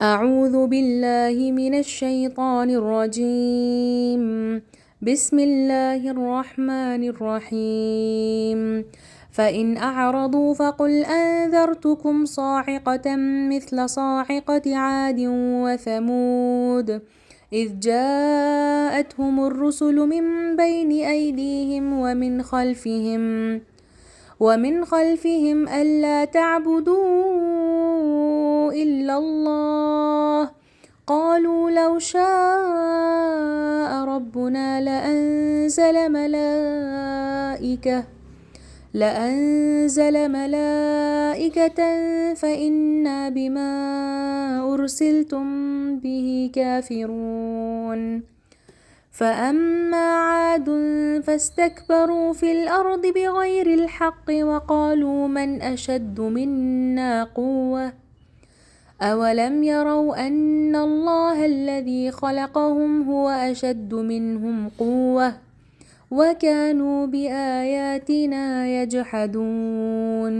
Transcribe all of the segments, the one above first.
أعوذ بالله من الشيطان الرجيم. بسم الله الرحمن الرحيم. فإن أعرضوا فقل أنذرتكم صاعقة مثل صاعقة عاد وثمود إذ جاءتهم الرسل من بين أيديهم ومن خلفهم ألا تعبدوا إلا الله قالوا لو شاء ربنا لأنزل ملائكة فإنا بما أرسلتم به كافرون. فأما عاد فاستكبروا في الأرض بغير الحق وقالوا من أشد منا قوة أولم يروا أن الله الذي خلقهم هو أشد منهم قوة وكانوا بآياتنا يجحدون.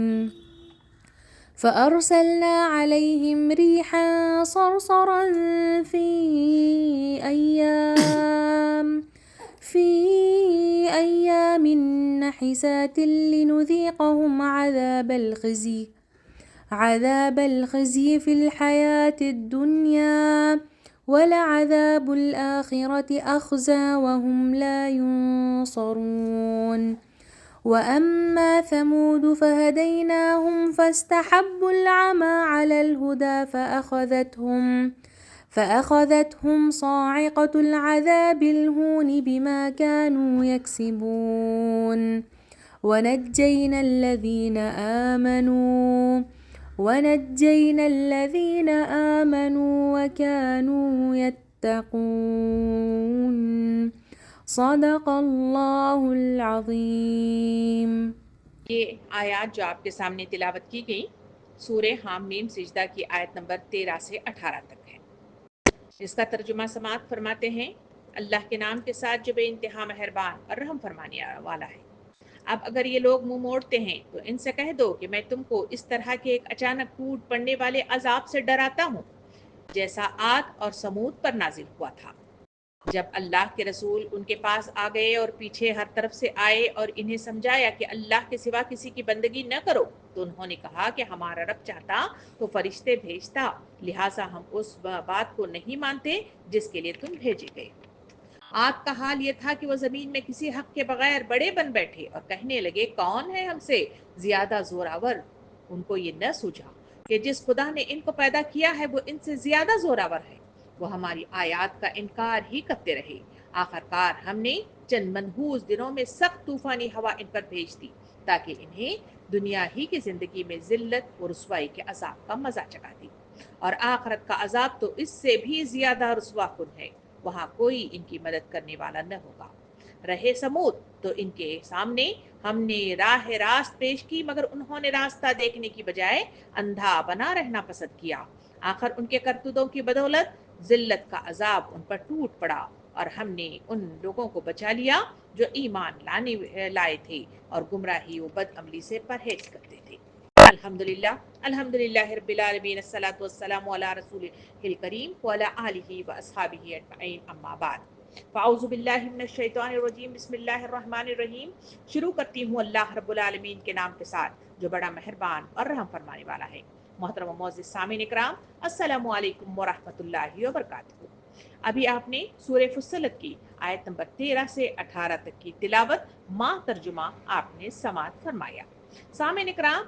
فأرسلنا عليهم ريحا صرصرا في أيام نحسات لنذيقهم عذاب الخزي في الحياة الدنيا ولعذاب الآخرة أخزى وهم لا ينصرون. وأما ثمود فهديناهم فاستحبوا العمى على الهدى فأخذتهم صاعقة العذاب الهون بما كانوا يكسبون. ونجينا الذين آمنوا وكانوا يتقون. صدق اللہ العظیم۔ یہ آیات جو آپ کے سامنے تلاوت کی گئی سورہ حم میم سجدہ کی آیت نمبر 13 سے 18 تک ہے، جس کا ترجمہ سماعت فرماتے ہیں۔ اللہ کے نام کے ساتھ جو بے انتہا مہربان اور رحم فرمانے والا ہے۔ اب اگر یہ لوگ منہ موڑتے ہیں تو ان سے کہہ دو کہ میں تم کو اس طرح کے ایک اچانک ٹوٹ پڑنے والے عذاب سے ڈراتا ہوں جیسا عاد اور سمود پر نازل ہوا تھا۔ جب اللہ کے رسول ان کے پاس آ گئے اور پیچھے ہر طرف سے آئے اور انہیں سمجھایا کہ اللہ کے سوا کسی کی بندگی نہ کرو، تو انہوں نے کہا کہ ہمارا رب چاہتا تو فرشتے بھیجتا، لہٰذا ہم اس بات کو نہیں مانتے جس کے لیے تم بھیجے گئے۔ عاد کا حال یہ تھا کہ وہ زمین میں کسی حق کے بغیر بڑے بن بیٹھے اور کہنے لگے کون ہے ہم سے زیادہ زوراور۔ ان کو یہ نہ سوجھا کہ جس خدا نے ان کو پیدا کیا ہے وہ ان سے زیادہ زوراور ہے۔ وہ ہماری آیات کا انکار ہی کرتے رہے۔ آخرکار ہم نے چند منحوس دنوں میں سخت طوفانی ہوا ان پر بھیج دی تاکہ انہیں دنیا ہی کی زندگی میں ذلت و رسوائی کے عذاب کا مزہ چکھا دی، اور آخرت کا عذاب تو اس سے بھی زیادہ رسوا کن ہے، وہاں کوئی ان کی مدد کرنے والا نہ ہوگا۔ رہے سمود تو ان کے سامنے ہم نے راہ راست پیش کی، مگر انہوں نے راستہ دیکھنے کی بجائے اندھا بنا رہنا پسند کیا۔ آخر ان کے کرتوتوں کی بدولت ذلت کا عذاب ان پر ٹوٹ پڑا، اور ہم نے ان لوگوں کو بچا لیا جو ایمان لائے تھے اور گمراہی و بد عملی سے پرہیز کرتے تھے۔ الحمدللہ رب العالمین، الصلاۃ والسلام علی رسول الکریم وعلی آلہ واصحابہ اجمعین، اما بعد۔ فاعوذ باللہ من الشیطان الرجیم، بسم اللہ الرحمن الرحیم۔ شروع کرتی ہوں اللہ رب العالمین کے نام کے ساتھ جو بڑا مہربان اور رحم فرمانے والا ہے۔ محترم و معزز سامعین اکرام، السلام علیکم ورحمۃ اللہ وبرکاتہ۔ ابھی آپ نے سورہ فصلت کی آیت نمبر 13 سے 18 تک کی تلاوت ماں ترجمہ آپ نے سماعت فرمایا۔ سامعین اکرام،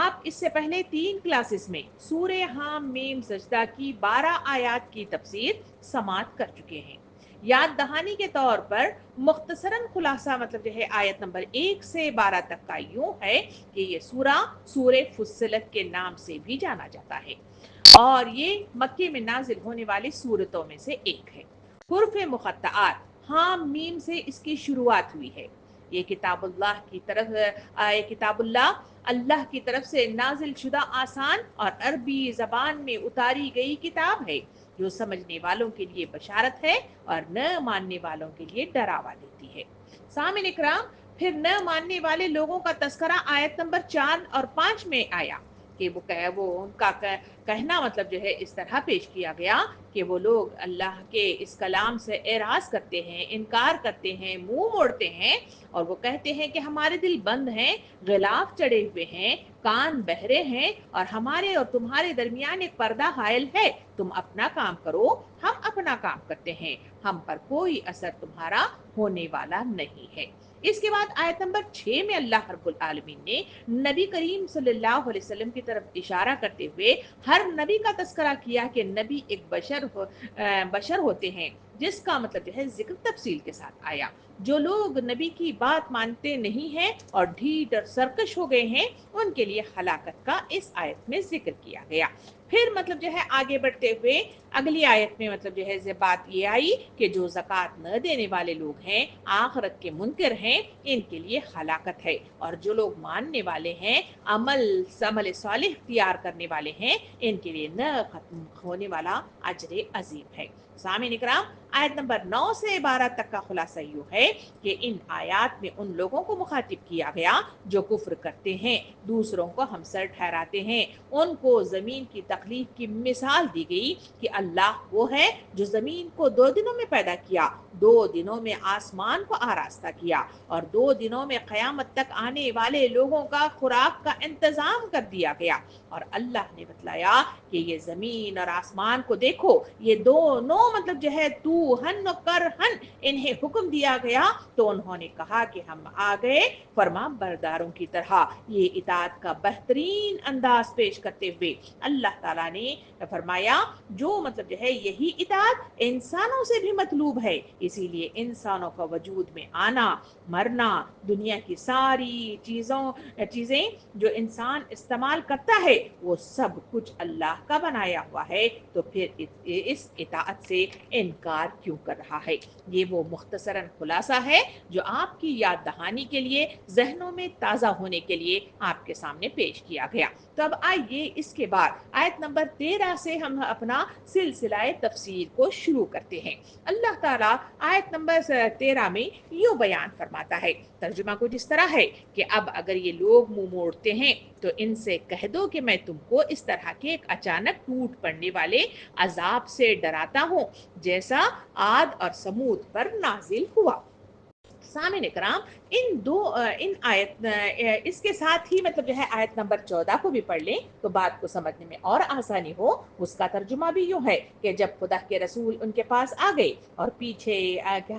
آپ اس سے پہلے 3 کلاسز میں سورہ حم میم سجدہ کی 12 آیات کی تفسیر سماعت کر چکے ہیں۔ یاد دہانی کے طور پر مختصراً خلاصہ مطلب جو ہے آیت نمبر 1 سے 12 تک کا یوں ہے کہ یہ سورہ فصلت کے نام سے بھی جانا جاتا ہے، اور یہ مکے میں نازل ہونے والی سورتوں میں سے ایک ہے۔ حروف مقطعات حام میم سے اس کی شروعات ہوئی ہے۔ یہ کتاب اللہ کی طرف سے نازل شدہ آسان اور عربی زبان میں اتاری گئی کتاب ہے جو سمجھنے والوں کے لیے بشارت ہے اور نہ ماننے والوں کے لیے ڈراوا دیتی ہے۔ سامعین اکرام، پھر نہ ماننے والے لوگوں کا تذکرہ آیت نمبر 4 اور 5 میں آیا، کہ وہ ان کا کہنا مطلب جو ہے اس طرح پیش کیا گیا کہ وہ لوگ اللہ کے اس کلام سے اعراض کرتے ہیں، انکار کرتے ہیں، منہ موڑتے ہیں، اور وہ کہتے ہیں کہ ہمارے دل بند ہیں، غلاف چڑھے ہوئے ہیں، کان بہرے ہیں، اور ہمارے اور تمہارے درمیان ایک پردہ حائل ہے، تم اپنا کام کرو، ہم اپنا کام کرتے ہیں، ہم پر کوئی اثر تمہارا ہونے والا نہیں ہے۔ اس کے بعد آیت نمبر 6 میں اللہ رب العالمین نے نبی کریم صلی اللہ علیہ وسلم کی طرف اشارہ کرتے ہوئے ہر نبی کا تذکرہ کیا کہ نبی ایک بشر ہوتے ہیں، جس کا مطلب جو ہے ذکر تفصیل کے ساتھ آیا۔ جو لوگ نبی کی بات مانتے نہیں ہیں اور ڈھیٹ اور سرکش ہو گئے ہیں، ان کے لیے ہلاکت کا اس آیت میں ذکر کیا گیا۔ پھر مطلب جو ہے آگے بڑھتے ہوئے اگلی آیت میں مطلب جو ہے بات یہ آئی کہ جو زکوٰۃ نہ دینے والے لوگ ہیں، آخرت کے منکر ہیں، ان کے لیے ہلاکت ہے، اور جو لوگ ماننے والے ہیں، عمل صالح اختیار کرنے والے ہیں، ان کے لیے نہ ختم ہونے والا اجر عظیم ہے۔ سامعین اکرام، آیت نمبر 9 سے 12 تک کا خلاصہ یہ ہے کہ ان آیات میں ان لوگوں کو مخاطب کیا گیا جو کفر کرتے ہیں، دوسروں کو ہمسر ٹھہراتے ہیں، ان کو زمین کی تخلیق کی مثال دی گئی کہ اللہ وہ ہے جو زمین کو 2 دنوں میں پیدا کیا، 2 دنوں میں آسمان کو آراستہ کیا، اور 2 دنوں میں قیامت تک آنے والے لوگوں کا خوراک کا انتظام کر دیا گیا۔ اور اللہ نے بتلایا کہ یہ زمین اور آسمان کو دیکھو، یہ دونوں مطلب جو ہے تو ہن و کر ہن انہیں حکم دیا گیا تو انہوں نے کہا کہ ہم آ گئے فرما برداروں کی طرح۔ یہ اطاعت کا بہترین انداز پیش کرتے ہوئے اللہ تعالیٰ نے فرمایا جو مطلب جو ہے یہی اطاعت انسانوں سے بھی مطلوب ہے، اسی لیے انسانوں کا وجود میں آنا، مرنا، دنیا کی ساری چیزیں جو انسان استعمال کرتا ہے وہ سب کچھ اللہ کا بنایا ہوا ہے، تو پھر اس اطاعت سے انکار کیوں کر رہا ہے؟ یہ وہ مختصراً خلاصہ ہے جو آپ کی یاد دہانی کے لیے، ذہنوں میں تازہ ہونے کے لیے آپ کے سامنے پیش کیا گیا۔ تو اب آئیے اس کے بعد آیت نمبر 13 سے ہم اپنا سلسلہ تفسیر کو شروع کرتے ہیں۔ اللہ تعالیٰ آیت نمبر 13 میں یوں بیان فرماتا ہے، ترجمہ کچھ اس طرح ہے کہ اب اگر یہ لوگ منہ موڑتے ہیں تو ان سے کہہ دو کہ میں تم کو اس طرح کے ایک اچانک ٹوٹ پڑنے والے عذاب سے ڈراتا ہوں جیسا عاد اور سمود پر نازل ہوا۔ سامعین کرام، ان آیت اس کے ساتھ ہی مطلب جو ہے آیت نمبر 14 کو بھی پڑھ لیں تو بات کو سمجھنے میں اور آسانی ہو۔ اس کا ترجمہ بھی یوں ہے کہ جب خدا کے رسول ان کے پاس آ گئے اور پیچھے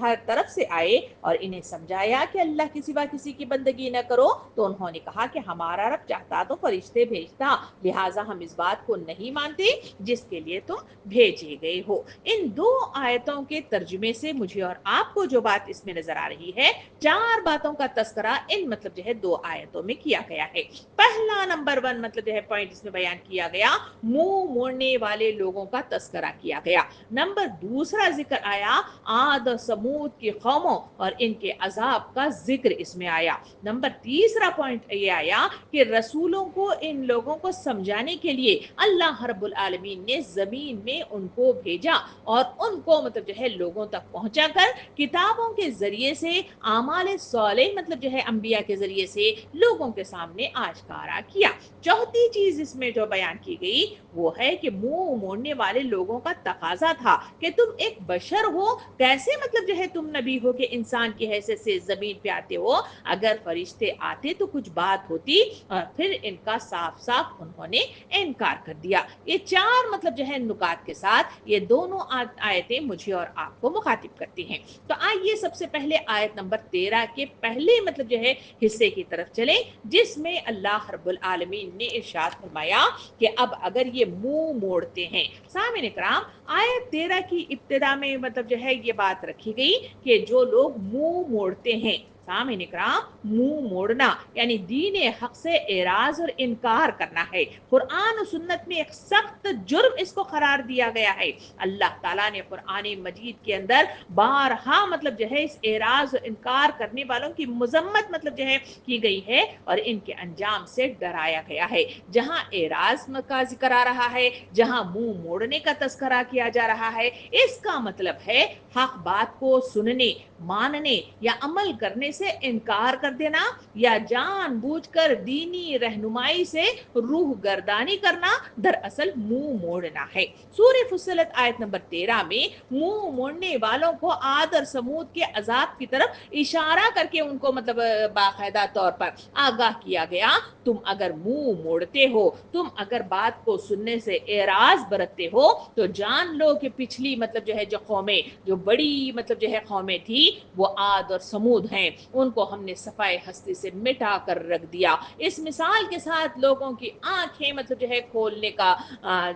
ہر طرف سے آئے اور انہیں سمجھایا کہ اللہ کے سوا کسی کی بندگی نہ کرو، تو انہوں نے کہا کہ ہمارا رب چاہتا تو فرشتے بھیجتا، لہٰذا ہم اس بات کو نہیں مانتے جس کے لیے تم بھیجے گئے ہو۔ ان 2 آیتوں کے ترجمے سے مجھے اور آپ کو جو بات اس میں نظر آ رہی ہے، 4 باتوں کا تذکرہ ان مطلب جو ہے 2 آیتوں میں کیا گیا ہے۔ پہلا نمبر 1 مطلب جو ہے پوائنٹ اس میں بیان کیا گیا، منہ موڑنے والے لوگوں کا تذکرہ کیا گیا۔ نمبر دوسرا ذکر آیا عاد و سمود کی قوموں اور ان کے عذاب کا ذکر اس میں آیا۔ نمبر تیسرا پوائنٹ یہ آیا کہ رسولوں کو ان لوگوں کو سمجھانے کے لیے اللہ رب العالمین نے زمین میں ان کو بھیجا اور ان کو مطلب جو ہے لوگوں تک پہنچا کر کتابوں کے ذریعے سے اعمال صالح مطلب جو ہے انبیاء کے ذریعے سے لوگوں کے سامنے آشکارا کیا۔ چوتھی چیز اس میں جو بیان کی گئی وہ ہے کہ منہ موڑنے والے لوگوں کا تقاضا تھا کہ تم ایک بشر ہو، کیسے مطلب جو ہے تم نبی ہو کہ انسان کی حیثیت سے زمین پہ آتے ہو؟ اگر فرشتے آتے تو کچھ بات ہوتی، اور پھر ان کا صاف صاف انہوں نے انکار کر دیا۔ یہ 4 مطلب جو ہے نکات کے ساتھ یہ دونوں آیتیں مجھے اور آپ کو مخاطب کرتی ہیں۔ تو آئیے سب سے پہلے آیت نمبر 13 کے پہلے مطلب جو ہے حصے کی طرف چلیں، جس میں اللہ رب العالمین نے ارشاد فرمایا کہ اب اگر یہ منہ موڑتے ہیں۔ سامعین کرام، آیت 13 کی ابتدا میں مطلب جو ہے یہ بات رکھی گئی کہ جو لوگ منہ موڑتے ہیں۔ سامعین کرام، منہ موڑنا یعنی دین حق سے اعراض اور انکار کرنا ہے۔ قرآن و سنت میں ایک سخت جرم اس کو قرار دیا گیا ہے۔ اللہ تعالیٰ نے قرآن مجید کے اندر بارہا مطلب جو ہے اس اعراض و انکار کرنے والوں کی مذمت مطلب جو ہے کی گئی ہے اور ان کے انجام سے ڈرایا گیا ہے۔ جہاں اعراض کا ذکر آ رہا ہے، جہاں منہ موڑنے کا تذکرہ کیا جا رہا ہے، اس کا مطلب ہے حق بات کو سننے، ماننے یا عمل کرنے سے انکار کر دینا یا جان بوجھ کر دینی رہنمائی سے روح گردانی کرنا دراصل منہ موڑنا ہے۔ سورہ فصلت آیت نمبر 13 میں منہ موڑنے والوں کو عاد اور سمود کے عذاب کی طرف اشارہ کر کے ان کو مطلب باقاعدہ طور پر آگاہ کیا گیا، تم اگر منہ موڑتے ہو، تم اگر بات کو سننے سے اعراض برتتے ہو تو جان لو کہ پچھلی مطلب جو ہے جو قومیں، جو بڑی مطلب جو ہے قومیں تھی، وہ عاد اور سمود ہیں، ان کو ہم نے صفائے ہستی سے مٹا کر رکھ دیا۔ اس مثال کے ساتھ لوگوں کی آنکھیں مطلب جو ہے کھولنے کا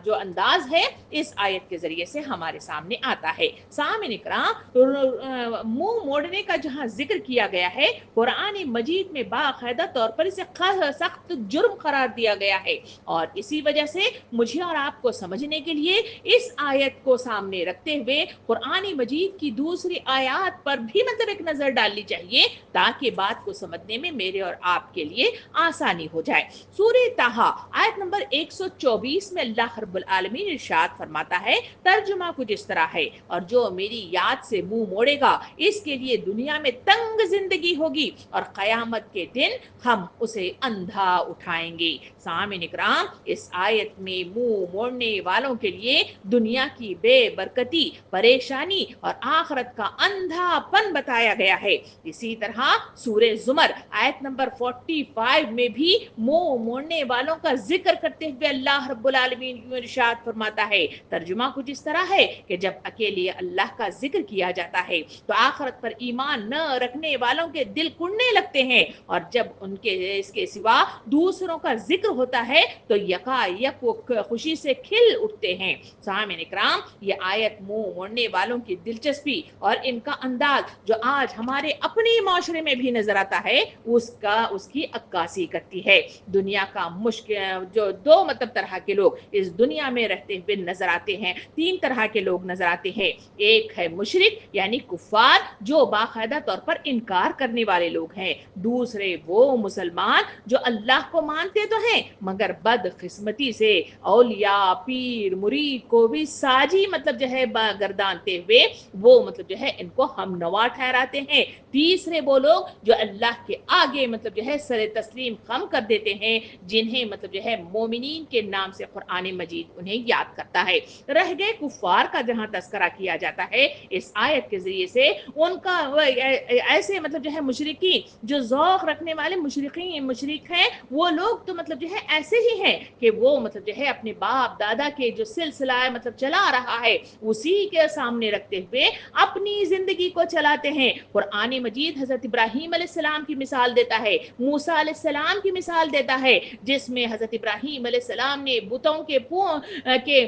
جو انداز ہے اس آیت کے ذریعے سے ہمارے سامنے آتا ہے۔ سامعین اکرام، منہ موڑنے کا جہاں ذکر کیا گیا ہے قرآن مجید میں باقاعدہ طور پر اسے سخت جرم قرار دیا گیا ہے، اور اسی وجہ سے مجھے اور آپ کو سمجھنے کے لیے اس آیت کو سامنے رکھتے ہوئے قرآن مجید کی دوسری آیات پر بھی مطلب ایک نظر ڈالنی چاہیے تاکہ بات کو سمجھنے میں میرے اور آپ کے لیے آسانی ہو جائے۔ سورہ طٰہٰ آیت نمبر 124 میں اللہ رب العالمین ارشاد فرماتا ہے، ترجمہ کچھ اس طرح ہے، اور جو میری یاد سے منہ موڑے گا اس کے لیے دنیا میں تنگ زندگی ہوگی اور قیامت کے دن ہم اسے اندھا اٹھائیں گے۔ سامعین اکرام، اس آیت میں منہ موڑنے والوں کے لیے دنیا کی بے برکتی، پریشانی اور آخرت کا اندھا پن بتایا گیا ہے۔ اسی طرح سورہ زمر آیت نمبر 45 میں بھی منہ موڑنے والوں کا ذکر کرتے ہوئے اللہ رب العالمین ارشاد فرماتا ہے، ترجمہ کچھ اس طرح ہے کہ جب اکیلے اللہ کا ذکر کیا جاتا ہے تو آخرت پر ایمان نہ رکھنے والوں کے دل کڑنے لگتے ہیں، اور جب ان کے اس کے سوا دوسروں کا ذکر ہوتا ہے تو یکا یک وہ خوشی سے کھل اٹھتے ہیں۔ سامعین اکرام، یہ آیت منہ موڑنے والوں کی دلچسپی اور ان کا انداز جو آج ہمارے اپنے معاشرے میں بھی نظر آتا ہے اس کی عکاسی کرتی ہے۔ دنیا کا مشکل جو دو مطلب طرح کے لوگ اس دنیا میں رہتے ہوئے نظر آتے ہیں، تین طرح کے لوگ نظر آتے ہیں۔ ایک ہے مشرک یعنی کفار جو باقاعدہ طور پر انکار کرنے والے لوگ ہیں، دوسرے وہ مسلمان جو اللہ کو مانتے تو ہیں مگر بدقسمتی سے اولیاء، پیر، مرید کو بھی ساجی مطلب جو ہے گردانتے ہوئے وہ مطلب جو ہے ان کو ہم نوا ٹھہراتے ہیں۔ تیسرے وہ لوگ جو اللہ کے آگے مطلب جو ہے سر تسلیم خم کر دیتے ہیں، جنہیں مطلب جو ہے مومنین کے نام سے قرآن مجید انہیں یاد کرتا ہے۔ رہ گئے کفار کا جہاں تذکرہ کیا جاتا ہے اس آیت کے ذریعے سے، ان کا ایسے مطلب جو ہے مشرکین جو ذوق رکھنے والے مشرک ہیں، وہ لوگ تو مطلب جو ہے ایسے ہی ہیں کہ وہ مطلب جو ہے اپنے باپ دادا کے جو سلسلہ مطلب چلا رہا ہے اسی کے سامنے رکھتے ہوئے اپنی زندگی کو چلاتے ہیں۔ قرآن مجید حضرت ابراہیم علیہ السلام کی مثال دیتا ہے، موسیٰ علیہ السلام کی مثال دیتا ہے، جس میں حضرت ابراہیم علیہ السلام نے بتوں کے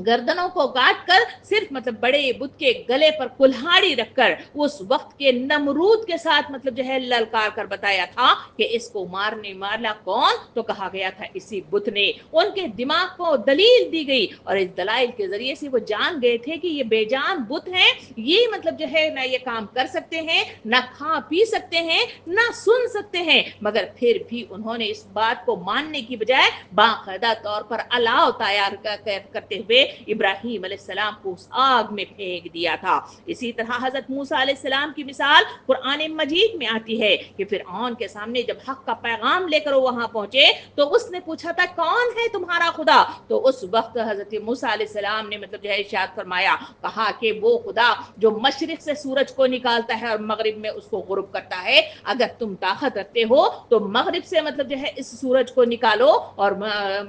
گردنوں کو کاٹ کر صرف مطلب بڑے بت کے گلے پر کلہاڑی رکھ کر اس وقت کے نمرود کے ساتھ مطلب جو ہے للکار کر بتایا تھا کہ اس کو مارنا کون، تو کہا گیا تھا اسی بت نے۔ ان کے دماغ کو دلیل دی گئی اور اس دلائل کے ذریعے سے وہ جان گئے تھے کہ یہ بے جان بت ہیں، یہ مطلب جو ہے نہ یہ کام کر سکتے ہیں، نہ کھا پی سکتے ہیں، نہ سن سکتے ہیں، مگر پھر بھی انہوں نے اس بات کو ماننے کی بجائے باقاعدہ طور پر الاؤ تیار کرتے ہوئے ابراہیم علیہ السلام کو اس آگ میں پھینک دیا تھا۔ اسی طرح حضرت موسیٰ علیہ السلام کی مثال قرآن مجید میں آتی ہے کہ فرعون کے سامنے جب حق کا پیغام لے کر وہ وہاں پہنچے تو اس نے پوچھا تھا کون ہے تمہارا خدا، تو اس وقت حضرت موسیٰ علیہ السلام نے مطلب جو ہے ارشاد فرمایا، کہا کہ وہ خدا جو مشرق سے سورج کو نکالتا ہے اور مغرب میں اس کو غروب کرتا ہے، اگر تم طاقت رکھتے ہو تو مغرب سے مطلب جو ہے اس سورج کو نکالو اور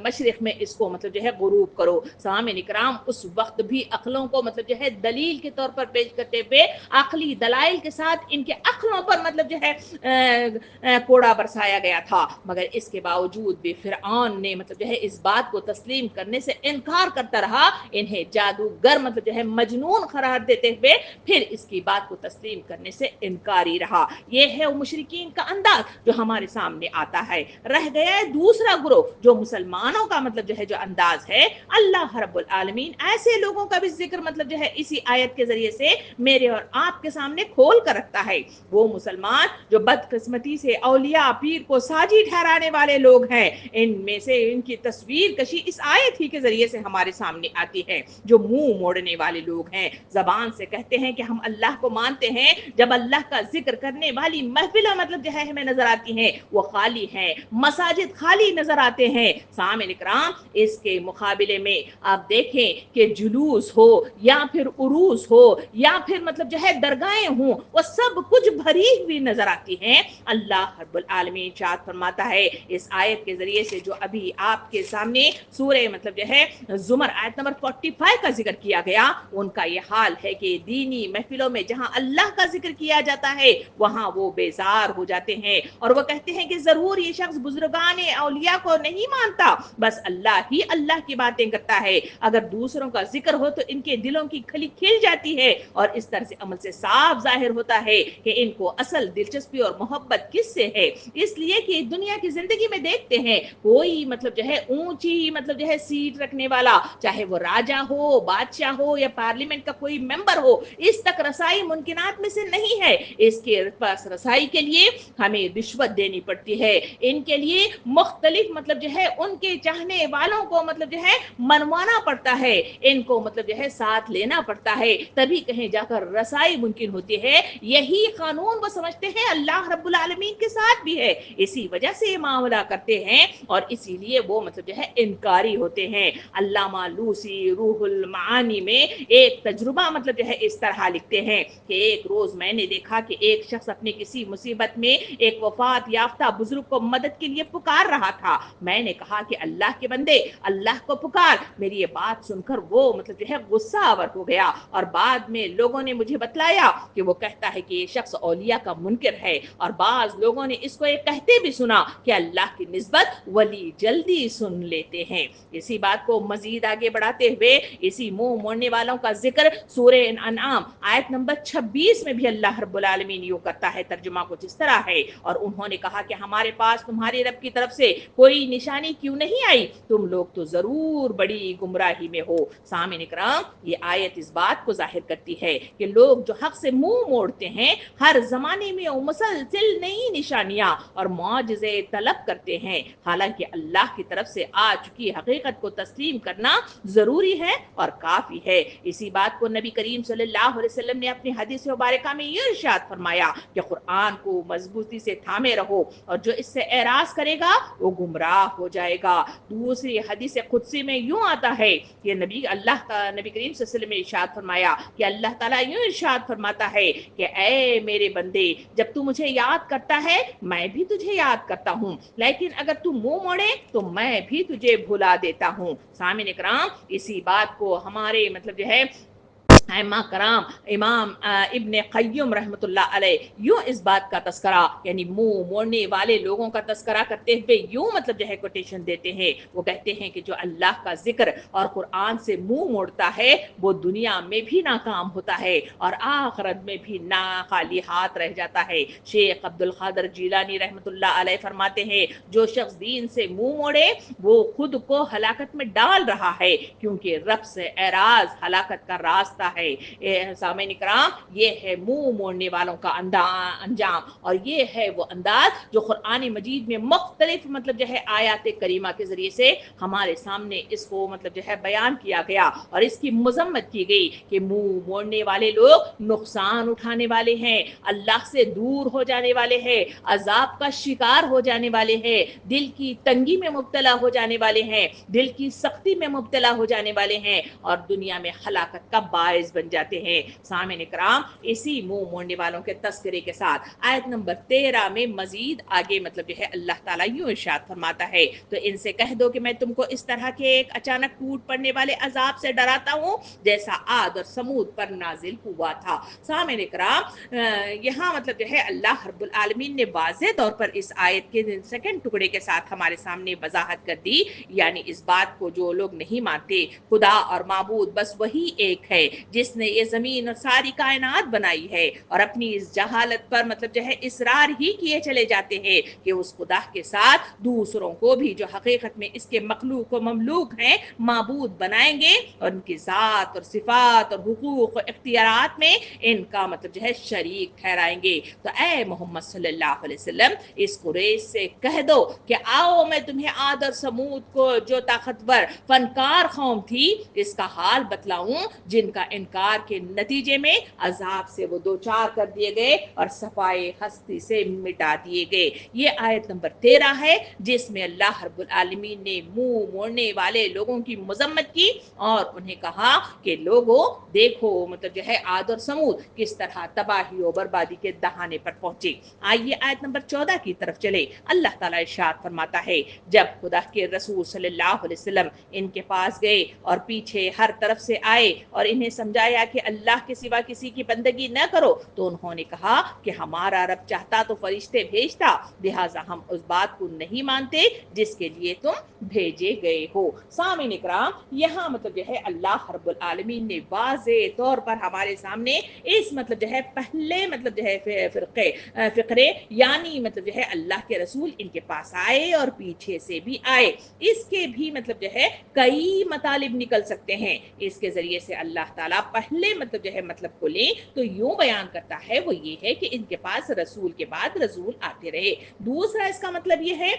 مشرق میں اس کو مطلب جو ہے غروب کرو۔ سامعین اکرام، اس وقت بھی عقلوں کو مطلب جو ہے دلیل کے طور پر پیش کرتے ہوئے عقلی دلائل کے ساتھ ان کے عقلوں پر مطلب جو ہے کوڑا برسایا گیا تھا، مگر اس کے باوجود بھی فرعون نے مطلب جو ہے اس بات کو تسلیم کرنے سے انکار کرتا رہا، انہیں جادوگر مطلب جو ہے مجنون قرار دیتے ہوئے پھر اس کی بات کو تسلیم کرنے سے انکاری رہا۔ یہ ہے مشرکین کا انداز جو ہمارے سامنے آتا ہے۔ رہ گیا ہے دوسرا گروہ جو مسلمانوں کا مطلب جو ہے جو انداز ہے۔ اللہ رب العالمین ایسے لوگوں کا بھی ذکر مطلب جو ہے اسی آیت کے ذریعے سے میرے اور آپ کے سامنے کھول کر رکھتا ہے۔ وہ مسلمان جو بدقسمتی سے اولیاء پیر کو ساجی ٹھہرانے والے لوگ ہیں، ان میں سے ان کی تصویر کشی اس آیت ہی کے ذریعے سے ہمارے سامنے آتی ہے۔ جو منہ موڑنے والے لوگ ہیں، زبان سے کہتے ہیں کہ ہم اللہ کو مانتے ہیں، جب اللہ کا ذکر کرنے والی محفلیں مطلب جو ہے ہمیں نظر آتی ہیں وہ خالی ہیں، مساجد خالی نظر آتے ہیں۔ سامعین کرام، اس کے مقابلے میں آپ دیکھیں کہ جلوس ہو یا پھر عروس ہو یا پھر مطلب جو ہے درگاہیں ہوں، وہ سب کچھ بھری ہوئی نظر آتی ہیں۔ اللہ رب العالمین ارشاد فرماتا ہے اس آیت کے ذریعے سے جو ابھی آپ کے سامنے سورہ مطلب جو ہے زمر آیت نمبر 45 کا ذکر کیا گیا، ان کا یہ حال ہے کہ دینی محفلوں میں جہاں اللہ کا ذکر کیا جاتا ہے وہاں وہ بیزار ہو جاتے ہیں اور وہ کہتے ہیں کہ ضرور یہ شخص بزرگان اولیاء کو نہیں مانتا، بس اللہ ہی اللہ کی باتیں کرتا ہے۔ اگر دوسروں کا ذکر ہو تو ان کے دلوں کی کھلی کھل جاتی ہے اور اس طرح سے عمل سے صاف ظاہر ہوتا ہے کہ ان کو اصل دلچسپی اور محبت کس سے ہے۔ اس لیے کہ دنیا کی زندگی میں دیکھتے ہیں کوئی مطلب جو ہے اونچی مطلب جو ہے سیٹ رکھنے والا، چاہے وہ راجا ہو، بادشاہ ہو یا پارلیمنٹ کا کوئی ممبر ہو، اس تک رسائی ممکنات میں سے نہیں ہے۔ اس کے پاس رسائی کے لیے ہمیں رشوت دینی پڑتی ہے، ان کے لیے مختلف مطلب جو ہے ان کے چاہنے والوں کو مطلب جو ہے منوانا پڑتا ہے، ان کو مطلب جو ہے ساتھ لینا پڑتا ہے، تبھی کہیں جا کر رسائی ممکن ہوتی ہے۔ یہی قانون وہ سمجھتے ہیں اللہ رب العالمین کے ساتھ بھی ہے، اسی وجہ سے یہ معاملہ کرتے ہیں اور اسی لیے وہ مطلب جو ہے انکاری ہوتے ہیں۔ علامہ لوسی روح المعانی میں ایک تجربہ مطلب جو ہے اس طرح لکھتے ہیں کہ ایک روز میں نے دیکھا کہ ایک شخص اپنی کسی مصیبت میں ایک وفات یافتہ بزرگ کو مدد کے لیے پکار رہا تھا۔ میں نے کہا کہ اللہ کے بندے، اللہ کو پکار۔ میری یہ بات سن کر وہ مطلب جو ہے غصہ آور ہو گیا اور بعد میں لوگوں نے مجھے بتلایا کہ وہ کہتا ہے کہ یہ شخص اولیاء کا منکر ہے، اور بعض لوگوں نے اس کو یہ کہتے بھی سنا کہ اللہ کی نسبت ولی جلدی سن لیتے ہیں۔ اسی بات کو مزید آگے بڑھاتے ہوئے اسی منہ موڑنے والوں کا ذکر سورہ انعام آیت نمبر 26 میں بھی اللہ رب العالمین یوں کرتا ہے، ترجمہ کچھ اس طرح ہے، اور انہوں نے کہا کہ ہمارے پاس تمہارے رب کی طرف سے کوئی نشانی کیوں نہیں آئی، تم لوگ تو ضرور بڑی گمراہی میں ہو۔ سامعین کرام، یہ آیت اس بات کو ظاہر کرتی ہے کہ لوگ جو حق سے منہ موڑتے ہیں ہر زمانے میں مسلسل نئی نشانیاں اور معجزے طلب کرتے ہیں، حالانکہ اللہ کی طرف سے آ چکی حقیقت کو تسلیم کرنا ضروری ہے اور کافی ہے۔ اسی بات کو نبی کریم صلی اللہ علیہ وسلم نے اپنی حدیث مبارکہ میں یہ ارشاد فرمایا کہ قرآن کو مضبوطی سے تھامے رہو اور جو اس سے اعراض کرے گا وہ گمراہ ہو جائے گا۔ دوسری حدیث قدسی میں یوں آتا ہے کہ نبی کریم صلی اللہ علیہ وسلم نے ارشاد فرمایا کہ اللہ تعالیٰ یوں ارشاد فرماتا ہے کہ اے میرے بندے، جب تو مجھے یاد کرتا ہے میں بھی تجھے یاد کرتا ہوں، لیکن اگر تو منہ موڑے تو میں بھی تجھے بھلا دیتا ہوں۔ سامعین اکرام، اسی بات کو ہمارے مطلب جو ہے ائمہ کرام امام ابن قیم رحمۃ اللہ علیہ یوں اس بات کا تذکرہ یعنی منہ موڑنے والے لوگوں کا تذکرہ کرتے ہوئے یوں مطلب جو ہے کوٹیشن دیتے ہیں، وہ کہتے ہیں کہ جو اللہ کا ذکر اور قرآن سے منہ موڑتا ہے وہ دنیا میں بھی ناکام ہوتا ہے اور آخرت میں بھی خالی ہاتھ رہ جاتا ہے۔ شیخ عبد القادر جیلانی رحمۃ اللہ علیہ فرماتے ہیں جو شخص دین سے منہ موڑے وہ خود کو ہلاکت میں ڈال رہا ہے، کیونکہ رب سے اعراض ہلاکت کا راستہ ہے۔ سامعین کرام، یہ ہے منہ موڑنے والوں کا انجام، اور یہ ہے وہ انداز جو قرآن مجید میں مختلف مطلب جو ہے آیات کریمہ کے ذریعے سے ہمارے سامنے اس کو مطلب جو ہے بیان کیا گیا اور اس کی مذمت کی گئی کہ منہ موڑنے والے لوگ نقصان اٹھانے والے ہیں، اللہ سے دور ہو جانے والے ہیں، عذاب کا شکار ہو جانے والے ہیں، دل کی تنگی میں مبتلا ہو جانے والے ہیں، دل کی سختی میں مبتلا ہو جانے والے ہیں اور دنیا میں ہلاکت کا باعث بن جاتے ہیں۔ سامعین کرام، اسی منہ موڑنے والوں کے تذکرے کے ساتھ آیت نمبر 13 میں مزید آگے مطلب جو ہے اللہ تعالیٰ یوں ارشاد فرماتا ہے تو ان سے کہہ دو کہ میں تم کو اس طرح کے ایک اچانک ٹوٹ پڑنے والے عذاب سے ڈراتا ہوں جیسا عاد اور سمود پر نازل ہوا تھا۔ سامعین کرام، یہاں مطلب جو ہے اللہ رب العالمین نے واضح طور پر اس آیت کے سیکنڈ ٹکڑے کے ساتھ ہمارے سامنے وضاحت کر دی، یعنی اس بات کو جو لوگ نہیں مانتے خدا اور معبود بس وہی ایک ہے، جس نے یہ زمین اور ساری کائنات بنائی ہے اور اپنی اس جہالت پر مطلب جو ہے اصرار ہی کیے چلے جاتے ہیں کہ اس خدا کے ساتھ دوسروں کو بھی جو حقیقت میں اس کے مخلوق و مملوک ہیں معبود بنائیں گے اور ان کی ذات اور صفات اور حقوق اور اختیارات میں ان کا مطلب جو ہے شریک ٹھہرائیں گے۔ تو اے محمد صلی اللہ علیہ وسلم اس قریش سے کہہ دو کہ آؤ میں تمہیں عاد اور سمود کو جو طاقتور فنکار قوم تھی اس کا حال بتلاؤں جن کا انکار کے نتیجے میں عذاب سے وہ دوچار کر دیے گئے اور صفائے ہستی سے مٹا دیے گئے۔ یہ آیت نمبر 13 ہے جس میں اللہ رب العالمین نے منہ موڑنے والے لوگوں کی مذمت کی اور انہیں کہا کہ لوگوں دیکھو مطلب جو ہے عاد اور سمود کس طرح تباہی و بربادی کے دہانے پر پہنچے۔ آئیے آیت نمبر 14 کی طرف چلے۔ اللہ تعالیٰ ارشاد فرماتا ہے جب خدا کے رسول صلی اللہ علیہ وسلم ان کے پاس گئے اور پیچھے ہر طرف سے آئے اور انہیں سمجھایا کہ اللہ کے سوا کسی کی بندگی نہ کرو تو انہوں نے کہا کہ ہمارا رب چاہتا تو فرشتے بھیجتا، لہٰذا ہم اس بات کو نہیں مانتے جس کے لیے تم بھیجے گئے ہو۔ سامعین اکرام یہاں مطلب جو ہے اللہ رب العالمین نے واضح طور پر ہمارے سامنے اس مطلب جو ہے پہلے مطلب جو ہے فقرے یعنی مطلب جو ہے اللہ کے رسول ان کے پاس آئے اور پیچھے سے بھی آئے، اس کے بھی مطلب جو ہے کئی مطالب نکل سکتے ہیں۔ اس کے ذریعے سے اللہ تعالیٰ پہلے مطلب جو ہے مطلب کو لیں تو یوں بیان کرتا ہے وہ یہ ہے کہ ان کے پاس رسول کے بعد رسول آتے رہے۔ دوسرا اس کا مطلب یہ ہے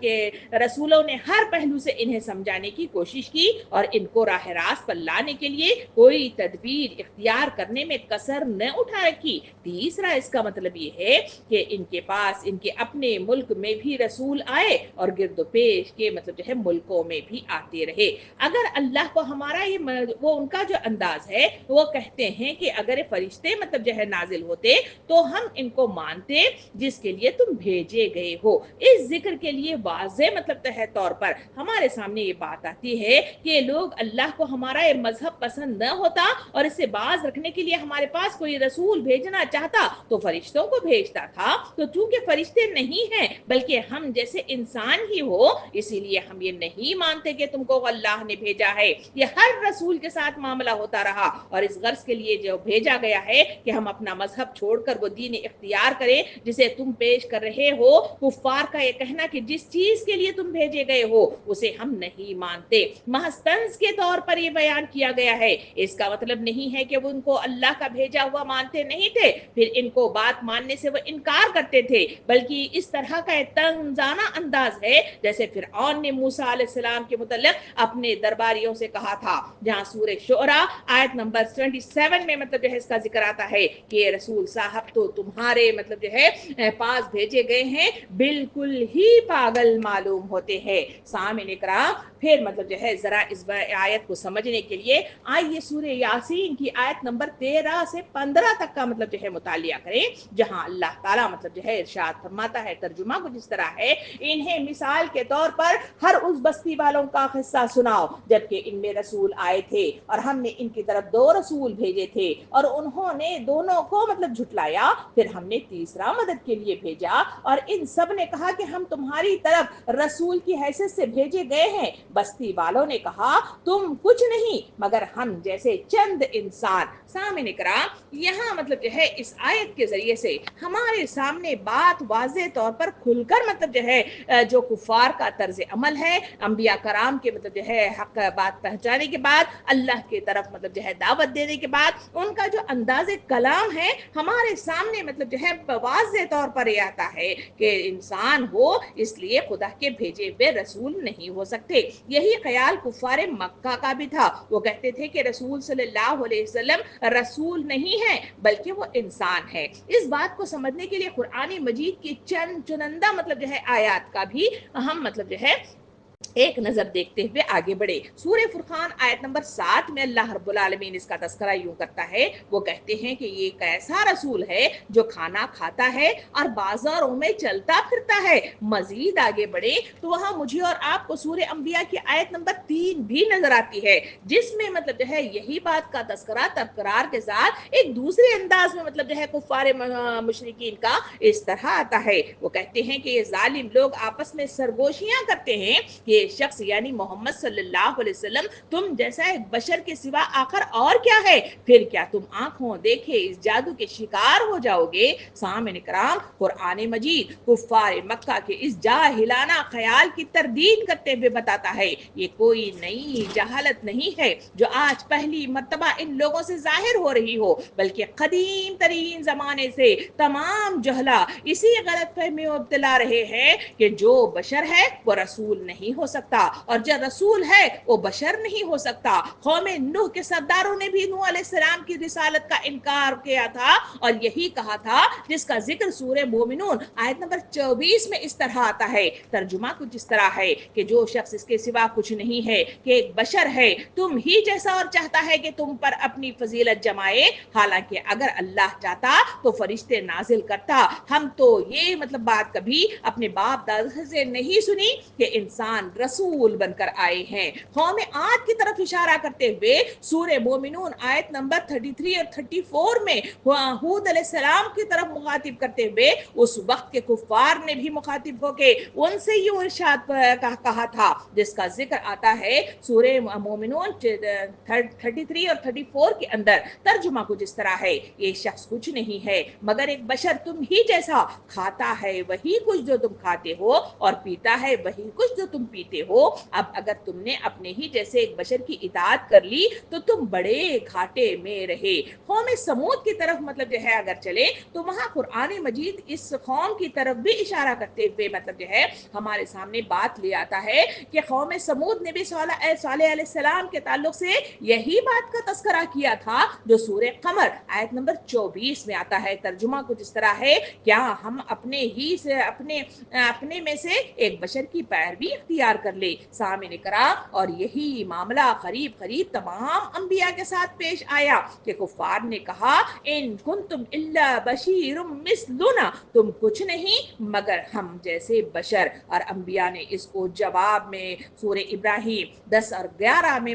کہ رسولوں نے ہر پہلو سے انہیں سمجھانے کی کوشش کی اور ان کو راہ راست پر لانے کے لیے کوئی تدبیر اختیار کرنے میں کسر نہ اٹھا رکھی۔ تیسرا اس کا مطلب یہ ہے کہ ان کے پاس ان کے اپنے ملک میں بھی رسول آئے اور گرد و پیش کے مطلب جو ہے ملکوں میں بھی آتے رہے۔ اگر اللہ کو ہمارا یہ وہ ان کا جو انداز ہے وہ کہتے ہیں کہ اگر فرشتے مطلب جو ہے نازل ہوتے تو ہم ان کو مانتے جس کے لیے تم بھیجے گئے ہو۔ اس ذکر کے لیے واضح مطلب تحت طور پر ہمارے سامنے یہ بات آتی ہے کہ لوگ اللہ کو ہمارا یہ مذہب پسند نہ ہوتا اور اسے باز رکھنے کے لیے ہمارے پاس کوئی رسول بھیجنا چاہتا تو فرشتوں کو بھیجتا تھا، تو چونکہ فرشتے نہیں ہیں بلکہ ہم جیسے انسان ہی ہو اسی لیے ہم یہ نہیں مانتے کہ تم کو اللہ نے بھیجا ہے۔ یہ ہر رسول کے ساتھ معاملہ ہوتا رہا اور اس غرض کے لیے جو بھیجا گیا ہے کہ ہم اپنا مذہب چھوڑ کر وہ دین اختیار کریں جسے تم پیش کر رہے ہو۔ کفار کا یہ کہنا کہ جس چیز کے لیے تم بھیجے گئے ہو اسے ہم نہیں مانتے محض طنز کے طور پر یہ بیان کیا گیا ہے۔ اس کا مطلب نہیں ہے کہ وہ ان کو اللہ کا بھیجا ہوا مانتے نہیں تھے پھر ان کو بات ماننے سے وہ انکار کرتے تھے، بلکہ اس طرح کا ایک طنزانہ انداز ہے جیسے فرعون نے موسیٰ علیہ السلام کے متعلق اپنے درباریوں سے کہا تھا، جہاں سورہ شعراء آیت نمبر 27 میں مطلب جو ہے اس کا ذکر آتا ہے کہ رسول صاحب تو تمہارے مطلب جو ہے پاس بھیجے گئے ہیں بالکل ہی پاگل معلوم ہوتے ہیں۔ سامعین اکرام پھر مطلب جو ہے ذرا اس آیت کو سمجھنے کے لیے آئیے سورہ یاسین کی آیت نمبر 13 سے 15 تک کا مطلب جو ہے مطالعہ کریں، جہاں اللہ تعالیٰ مطلب جو ہے ارشاد فرماتا ہے، ترجمہ کچھ اس طرح ہے، انہیں مثال کے طور پر ہر اس بستی والوں کا قصہ سناؤ جبکہ ان میں رسول آئے تھے اور ہم نے ان کی طرف 2 رسول بھیجے تھے اور انہوں نے دونوں کو مطلب جھٹلایا، پھر ہم نے تیسرا مدد کے لیے بھیجا اور ان سب نے کہا کہ ہم تمہاری طرف رسول کی حیثیت سے بھیجے گئے ہیں۔ بستی والوں نے کہا تم کچھ نہیں مگر ہم جیسے چند انسان۔ سامعین اکرام یہاں مطلب جو ہے اس آیت کے ذریعے سے ہمارے سامنے بات واضح طور پر کھل کر مطلب جو ہے جو کفار کا طرز عمل ہے انبیاء کرام کے مطلب جو ہے حق بات پہنچانے کے بعد اللہ کی طرف مطلب جو ہے دعوت دینے کے بعد ان کا جو انداز کلام ہے ہمارے سامنے مطلب جو ہے واضح طور پر یہ آتا ہے کہ انسان ہو اس لیے خدا کے بھیجے ہوئے رسول نہیں ہو سکتے۔ یہی خیال کفار مکہ کا بھی تھا، وہ کہتے تھے کہ رسول صلی اللہ علیہ وسلم رسول نہیں ہے بلکہ وہ انسان ہے۔ اس بات کو سمجھنے کے لیے قرآن مجید کی چنندہ مطلب جو ہے آیات کا بھی ہم مطلب جو ہے ایک نظر دیکھتے ہوئے آگے بڑھے۔ سورہ فرقان آیت نمبر 7 میں اللہ رب العالمین اس کا تذکرہ یوں کرتا ہے، وہ کہتے ہیں کہ یہ ایک ایسا رسول ہے جو کھانا کھاتا ہے اور بازاروں میں چلتا پھرتا ہے۔ مزید آگے بڑھے تو وہاں مجھے اور آپ کو سورہ انبیاء کی آیت نمبر 3 بھی نظر آتی ہے جس میں مطلب جو ہے یہی بات کا تذکرہ تکرار کے ساتھ ایک دوسرے انداز میں مطلب جو ہے کفار مشرکین کا اس طرح آتا ہے۔ وہ کہتے ہیں کہ یہ ظالم لوگ آپس میں سرگوشیاں کرتے ہیں کہ یہ شخص یعنی محمد صلی اللہ علیہ وسلم تم جیسا ایک بشر کے سوا آخر اور کیا ہے؟ پھر کیا تم آنکھوں دیکھے اس جادو کے شکار ہو جاؤ گے؟ سامعین کرام، قرآن مجید کفار مکہ کے اس جاہلانہ خیال کی تردید کرتے ہوئے بتاتا ہے یہ کوئی نئی جہالت نہیں ہے جو آج پہلی مرتبہ ان لوگوں سے ظاہر ہو رہی ہو، بلکہ قدیم ترین زمانے سے تمام جہلا اسی غلط فہمی میں مبتلا رہے ہیں کہ جو بشر ہے وہ رسول نہیں ہو سکتا اور جو رسول ہے وہ بشر نہیں ہو سکتا۔ قوم نوح کے سرداروں نے بھی نوح علیہ السلام کی رسالت کا انکار کیا تھا اور یہی کہا تھا جس کا ذکر سورہ مومنون آیت نمبر 24 میں اس طرح آتا ہے۔ ترجمہ کچھ اس طرح ہے کہ جو شخص اس کے سوا کچھ نہیں ہے کہ ایک بشر ہے تم ہی جیسا اور چاہتا ہے کہ تم پر اپنی فضیلت جمائے، حالانکہ اگر اللہ چاہتا تو فرشتے نازل کرتا۔ ہم تو یہ بات کبھی اپنے باپ دادا سے نہیں سنی کہ انسان رسول بن کر آئے ہیں۔ قوم عاد کی طرف اشارہ کرتے ہوئے سورہ مومنون آیت نمبر 33 اور 34 میں ہود علیہ السلام کی طرف مخاطب کرتے ہوئے اس وقت کے کفار نے بھی مخاطب ہو کے ان سے یوں ارشاد کہا تھا جس کا ذکر آتا ہے سورہ مومنون 33 اور 34 کے اندر۔ ترجمہ کچھ اس طرح ہے یہ شخص کچھ نہیں ہے مگر ایک بشر تم ہی جیسا، کھاتا ہے وہی کچھ جو تم کھاتے ہو اور پیتا ہے وہی کچھ جو تم پیتے ہو۔ اب اگر تم نے اپنے ہی جیسے ایک بشر کی اطاعت کر لی تو تم بڑے گھاٹے میں رہے۔ قوم سمود کی طرف اگر چلے تو وہاں قرآن مجید اس قوم کی طرف بھی اشارہ کرتے ہوئے ہمارے سامنے بات لے آتا ہے کہ قوم سمود نے بھی صالح علیہ السلام کے تعلق سے یہی بات کا تذکرہ کیا تھا جو سورہ قمر آیت نمبر 24 میں آتا ہے۔ ترجمہ کچھ اس طرح ہے کیا ہم اپنے میں سے ایک بشر کی پیروی اختیار کر لے؟ سامعین کرام، اور یہی معاملہ قریب تمام انبیاء کے ساتھ پیش آیا کہ کفار نے کہا ان کنتم الا بشیر مثلنا، تم کچھ نہیں مگر ہم جیسے بشر، اور انبیاء نے اس کو جواب میں سورہ ابراہیم 10 اور 11 میں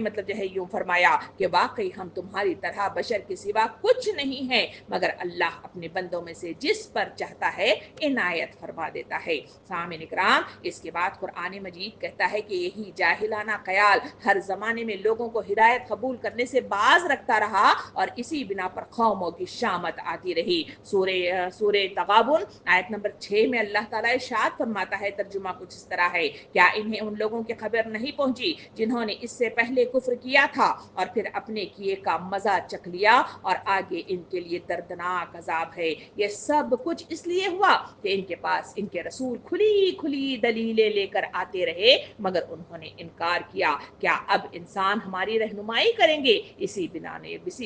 یوں فرمایا کہ واقعی ہم تمہاری طرح بشر کے سوا کچھ نہیں ہیں مگر اللہ اپنے بندوں میں سے جس پر چاہتا ہے عنایت فرما دیتا ہے۔ سامعین کرام، اس کے بعد قرآن مجید کہتا ہے کہ یہی جاہلانہ خیال ہر زمانے میں لوگوں کو ہدایت قبول کرنے سے باز رکھتا رہا اور اسی بنا پر قوموں کی شامت آتی رہی۔ سورہ تغابن آیت نمبر 6 میں اللہ تعالیٰ ارشاد فرماتا ہے، ترجمہ کچھ اس طرح ہے کیا انہیں ان لوگوں کی خبر نہیں پہنچی جنہوں نے اس سے پہلے کفر کیا تھا اور پھر اپنے کیے کا مزہ چکھ لیا اور آگے ان کے لیے دردناک عذاب ہے۔ یہ سب کچھ اس لیے ہوا کہ ان کے پاس ان کے رسول کھلی دلیلیں لے کر آتے رہے مگر انہوں نے انکار کیا۔ کیا اب انسان ہماری رہنمائی کریں گے؟ اسی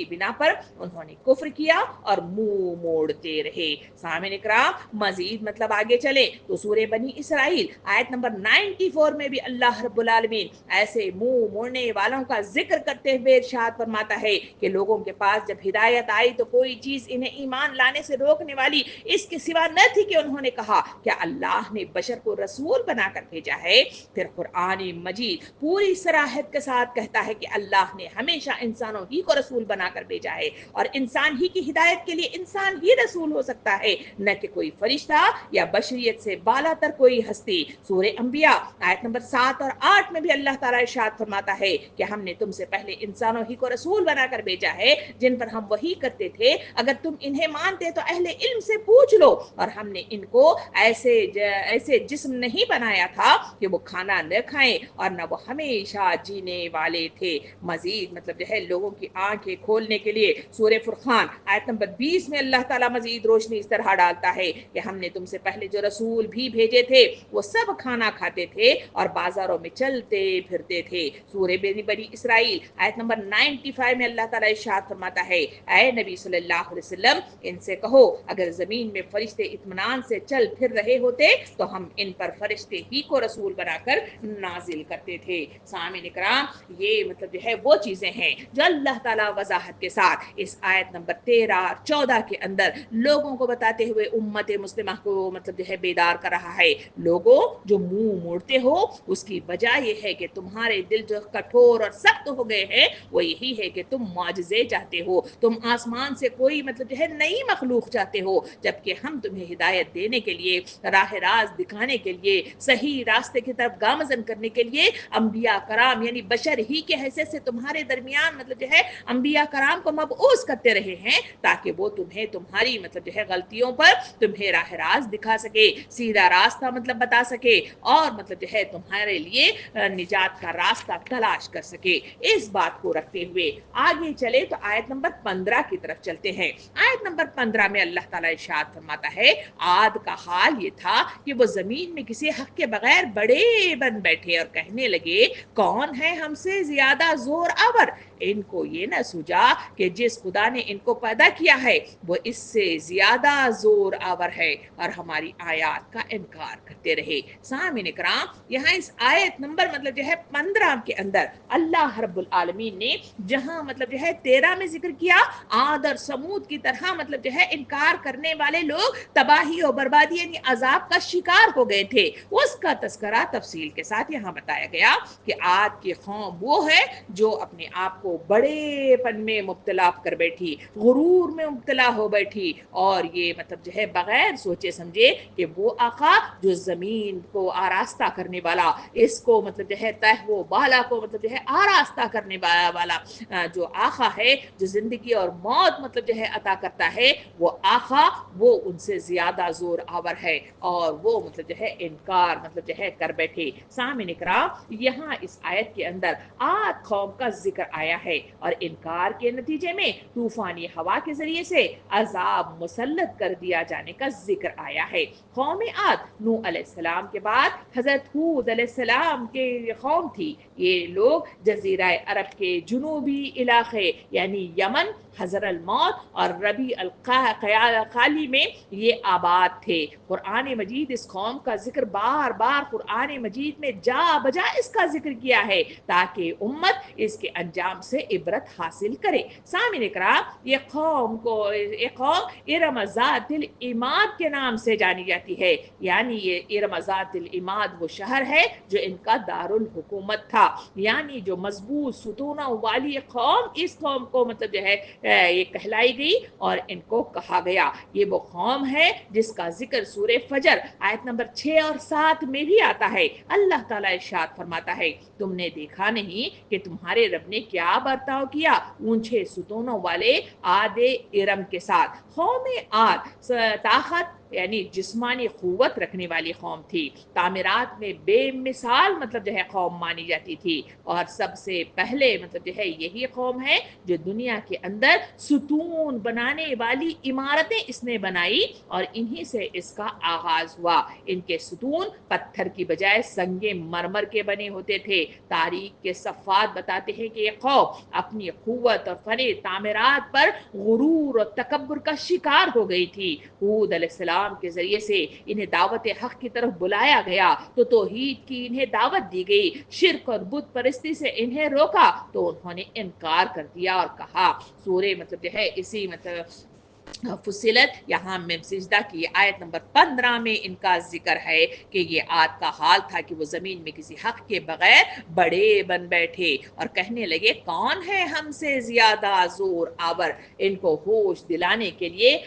بنا پر انہوں نے کفر کیا اور منہ موڑتے رہے۔ سامعین کرام، مزید آگے چلیں تو سورہ بنی اسرائیل آیت نمبر 94 میں بھی اللہ رب العالمین ایسے منہ موڑنے والوں کا ذکر کرتے ہوئے ارشاد فرماتا ہے کہ لوگوں کے پاس جب ہدایت آئی تو کوئی چیز انہیں ایمان لانے سے روکنے والی اس کے سوا نہ تھی کہ انہوں نے کہا کیا اللہ نے بشر کو رسول بنا کر بھیجا ہے؟ پھر قرآن مجید پوری صراحت کے ساتھ کہتا ہے کہ اللہ نے ہمیشہ انسانوں ہی کو رسول بنا کر بھیجا ہے اور انسان ہی کی ہدایت کے لیے انسان ہی رسول ہو سکتا ہے، نہ کہ کوئی فرشتہ یا بشریت سے بالا تر کوئی ہستی۔ سورہ انبیاء آیت نمبر 7 اور 8 میں بھی اللہ تعالیٰ ارشاد فرماتا ہے کہ ہم نے تم سے پہلے انسانوں ہی کو رسول بنا کر بھیجا ہے جن پر ہم وحی کرتے تھے، اگر تم انہیں مانتے تو اہل علم سے پوچھ لو، اور ہم نے ان کو ایسے جسم نہیں بنایا تھا کہ وہ کھانا نہ کھائیں اور نہ وہ ہمیشہ جینے والے تھے۔ مزید لوگوں کی آنکھیں کھولنے کے لیے سورہ فرقان آیت نمبر 20 میں اللہ تعالیٰ مزید روشنی اس طرح ڈالتا ہے کہ ہم نے تم سے پہلے جو رسول بھی بھیجے تھے وہ سب کھانا کھاتے تھے اور بازاروں میں چلتے پھرتے تھے۔ سورہ بنی اسرائیل آیت نمبر 95 میں اللہ تعالیٰ ارشاد فرماتا ہے اے نبی صلی اللہ علیہ وسلم ان سے کہو اگر زمین میں فرشتے اطمینان سے چل پھر رہے ہوتے تو ہم ان پر فرشتے ہی کو رسول بنا کر نازل کرتے تھے۔ سامعین کرام، یہ وہ چیزیں ہیں جو اللہ تعالیٰ وضاحت کے ساتھ اس آیت نمبر 13 اور 14 کے اندر لوگوں کو بتاتے ہوئے امت مسلمہ کو بیدار کر رہا ہے۔ لوگوں جو منہ موڑتے ہو اس کی وجہ یہ ہے کہ تمہارے دل جو کٹھور اور سخت ہو گئے ہیں وہ یہی ہے کہ تم معجزے چاہتے ہو، تم آسمان سے کوئی نئی مخلوق چاہتے ہو، جبکہ ہم تمہیں ہدایت دینے کے لیے، راہ راست دکھانے کے لیے، صحیح راستے کی طرف گامزن کرنے کے لیے انبیاء کرام یعنی بشر ہی کے حیثیت سے تمہارے درمیان مطلب جو ہے انبیاء کرام کو مبعوث کرتے رہے ہیں تاکہ وہ تمہیں تمہاری مطلب جو ہے غلطیوں پر تمہیں راہ راست دکھا سکے, سیدھا راستہ مطلب بتا سکے, اور مطلب جو ہے تمہارے لیے نجات کا راستہ تلاش کر سکے. اس بات کو رکھتے ہوئے آگے چلے تو آیت نمبر 15 کی طرف چلتے ہیں. آیت نمبر 15 میں اللہ تعالیٰ ارشاد فرماتا ہے عاد کا حال یہ تھا کہ وہ زمین میں کسی حق کے بغیر بڑے بن بیٹھے اور کہنے لگے کون ہے ہم سے زیادہ زور آور. ان کو یہ نہ سوجا کہ جس خدا نے ان کو پیدا کیا ہے وہ اس سے زیادہ زور آور ہے اور ہماری آیات کا انکار کرتے رہے. سامعین کرام یہاں اس آیت نمبر مطلب جو ہے 15 کے اندر اللہ رب العالمین نے جہاں مطلب جو ہے 13 میں ذکر کیا عاد اور سمود کی طرح مطلب جو ہے انکار کرنے والے لوگ تباہی اور بربادی یعنی عذاب کا شکار ہو گئے تھے, اس کا تذکرہ تفصیل کے ساتھ یہاں بتایا گیا کہ عاد کی قوم وہ ہے جو اپنے آپ کو بڑے پن میں مبتلا کر بیٹھی, غرور میں مبتلا ہو بیٹھی, اور یہ مطلب جو ہے بغیر سوچے سمجھے کہ وہ آقا جو زمین کو آراستہ کرنے والا, اس کو مطلب جو ہے تہ و بالا کو مطلب جو ہے آراستہ کرنے والا جو آقا ہے, جو زندگی اور موت مطلب جو ہے عطا کرتا ہے, وہ آقا وہ ان سے زیادہ زور آور ہے, اور وہ مطلب جو ہے انکار مطلب جو ہے کر بیٹھے. سامعین کرام یہاں اس آیت کے اندر عاد قوم کا ذکر آیا ہے اور انکار کے نتیجے میں طوفانی ہوا کے ذریعے سے عذاب مسلط کر دیا جانے کا ذکر آیا ہے. قوم عاد نوح علیہ السلام کے بعد حضرت ہود علیہ السلام کے قوم تھی. یہ لوگ جزیرہ عرب کے جنوبی علاقے یعنی یمن, حضر الموت اور ربیع الخالی میں یہ آباد تھے. قرآن مجید اس قوم کا ذکر بار بار قرآن مجید میں جا بجا اس کا ذکر کیا ہے تاکہ امت اس کے انجام سے عبرت حاصل کرے. سامعین کرام یہ قوم ارم ذات العماد کے نام سے جانی جاتی ہے, یعنی یہ ارم ذات العماد وہ شہر ہے جو ان کا دارالحکومت تھا, یعنی جو مضبوط ستونوں والی قوم اس قوم کو مطلب جو ہے یہ کہلائی گئی اور ان کو کہا گیا. یہ وہ قوم ہے جس کا ذکر سورہ فجر آیت نمبر 6 اور 7 میں بھی آتا ہے. اللہ تعالیٰ ارشاد فرماتا ہے تم نے دیکھا نہیں کہ تمہارے رب نے کیا برتاؤ کیا اونچے ستونوں والے عاد ارم کے ساتھ. قوم عاد طاقت یعنی جسمانی قوت رکھنے والی قوم تھی, تعمیرات میں بے مثال مطلب جو ہے قوم مانی جاتی تھی, اور سب سے پہلے مطلب جو ہے یہی قوم ہے جو دنیا کے اندر ستون بنانے والی عمارتیں اس نے بنائی اور انہی سے اس کا آغاز ہوا. ان کے ستون پتھر کی بجائے سنگ مرمر کے بنے ہوتے تھے. تاریخ کے صفحات بتاتے ہیں کہ یہ قوم اپنی قوت اور فن تعمیرات پر غرور اور تکبر کا شکار ہو گئی تھی. ہود علیہ السلام کے ذریعے سے انہیں دعوت حق کی طرف بلایا گیا تو توحید کی انہیں دعوت دی گئی, شرک اور بت پرستی سے انہیں روکا تو انہوں نے انکار کر دیا اور کہا. سورہ مطلب جو ہے اسی مطلب فصلت یہاں میں سجدہ کی آیت نمبر 15 میں ان کا ذکر ہے کہ یہ عاد کا حال تھا کہ وہ زمین میں کسی حق کے بغیر بڑے بن بیٹھے اور کہنے لگے کون ہے ہم سے زیادہ زور آور. ان کو ہوش دلانے کے لیے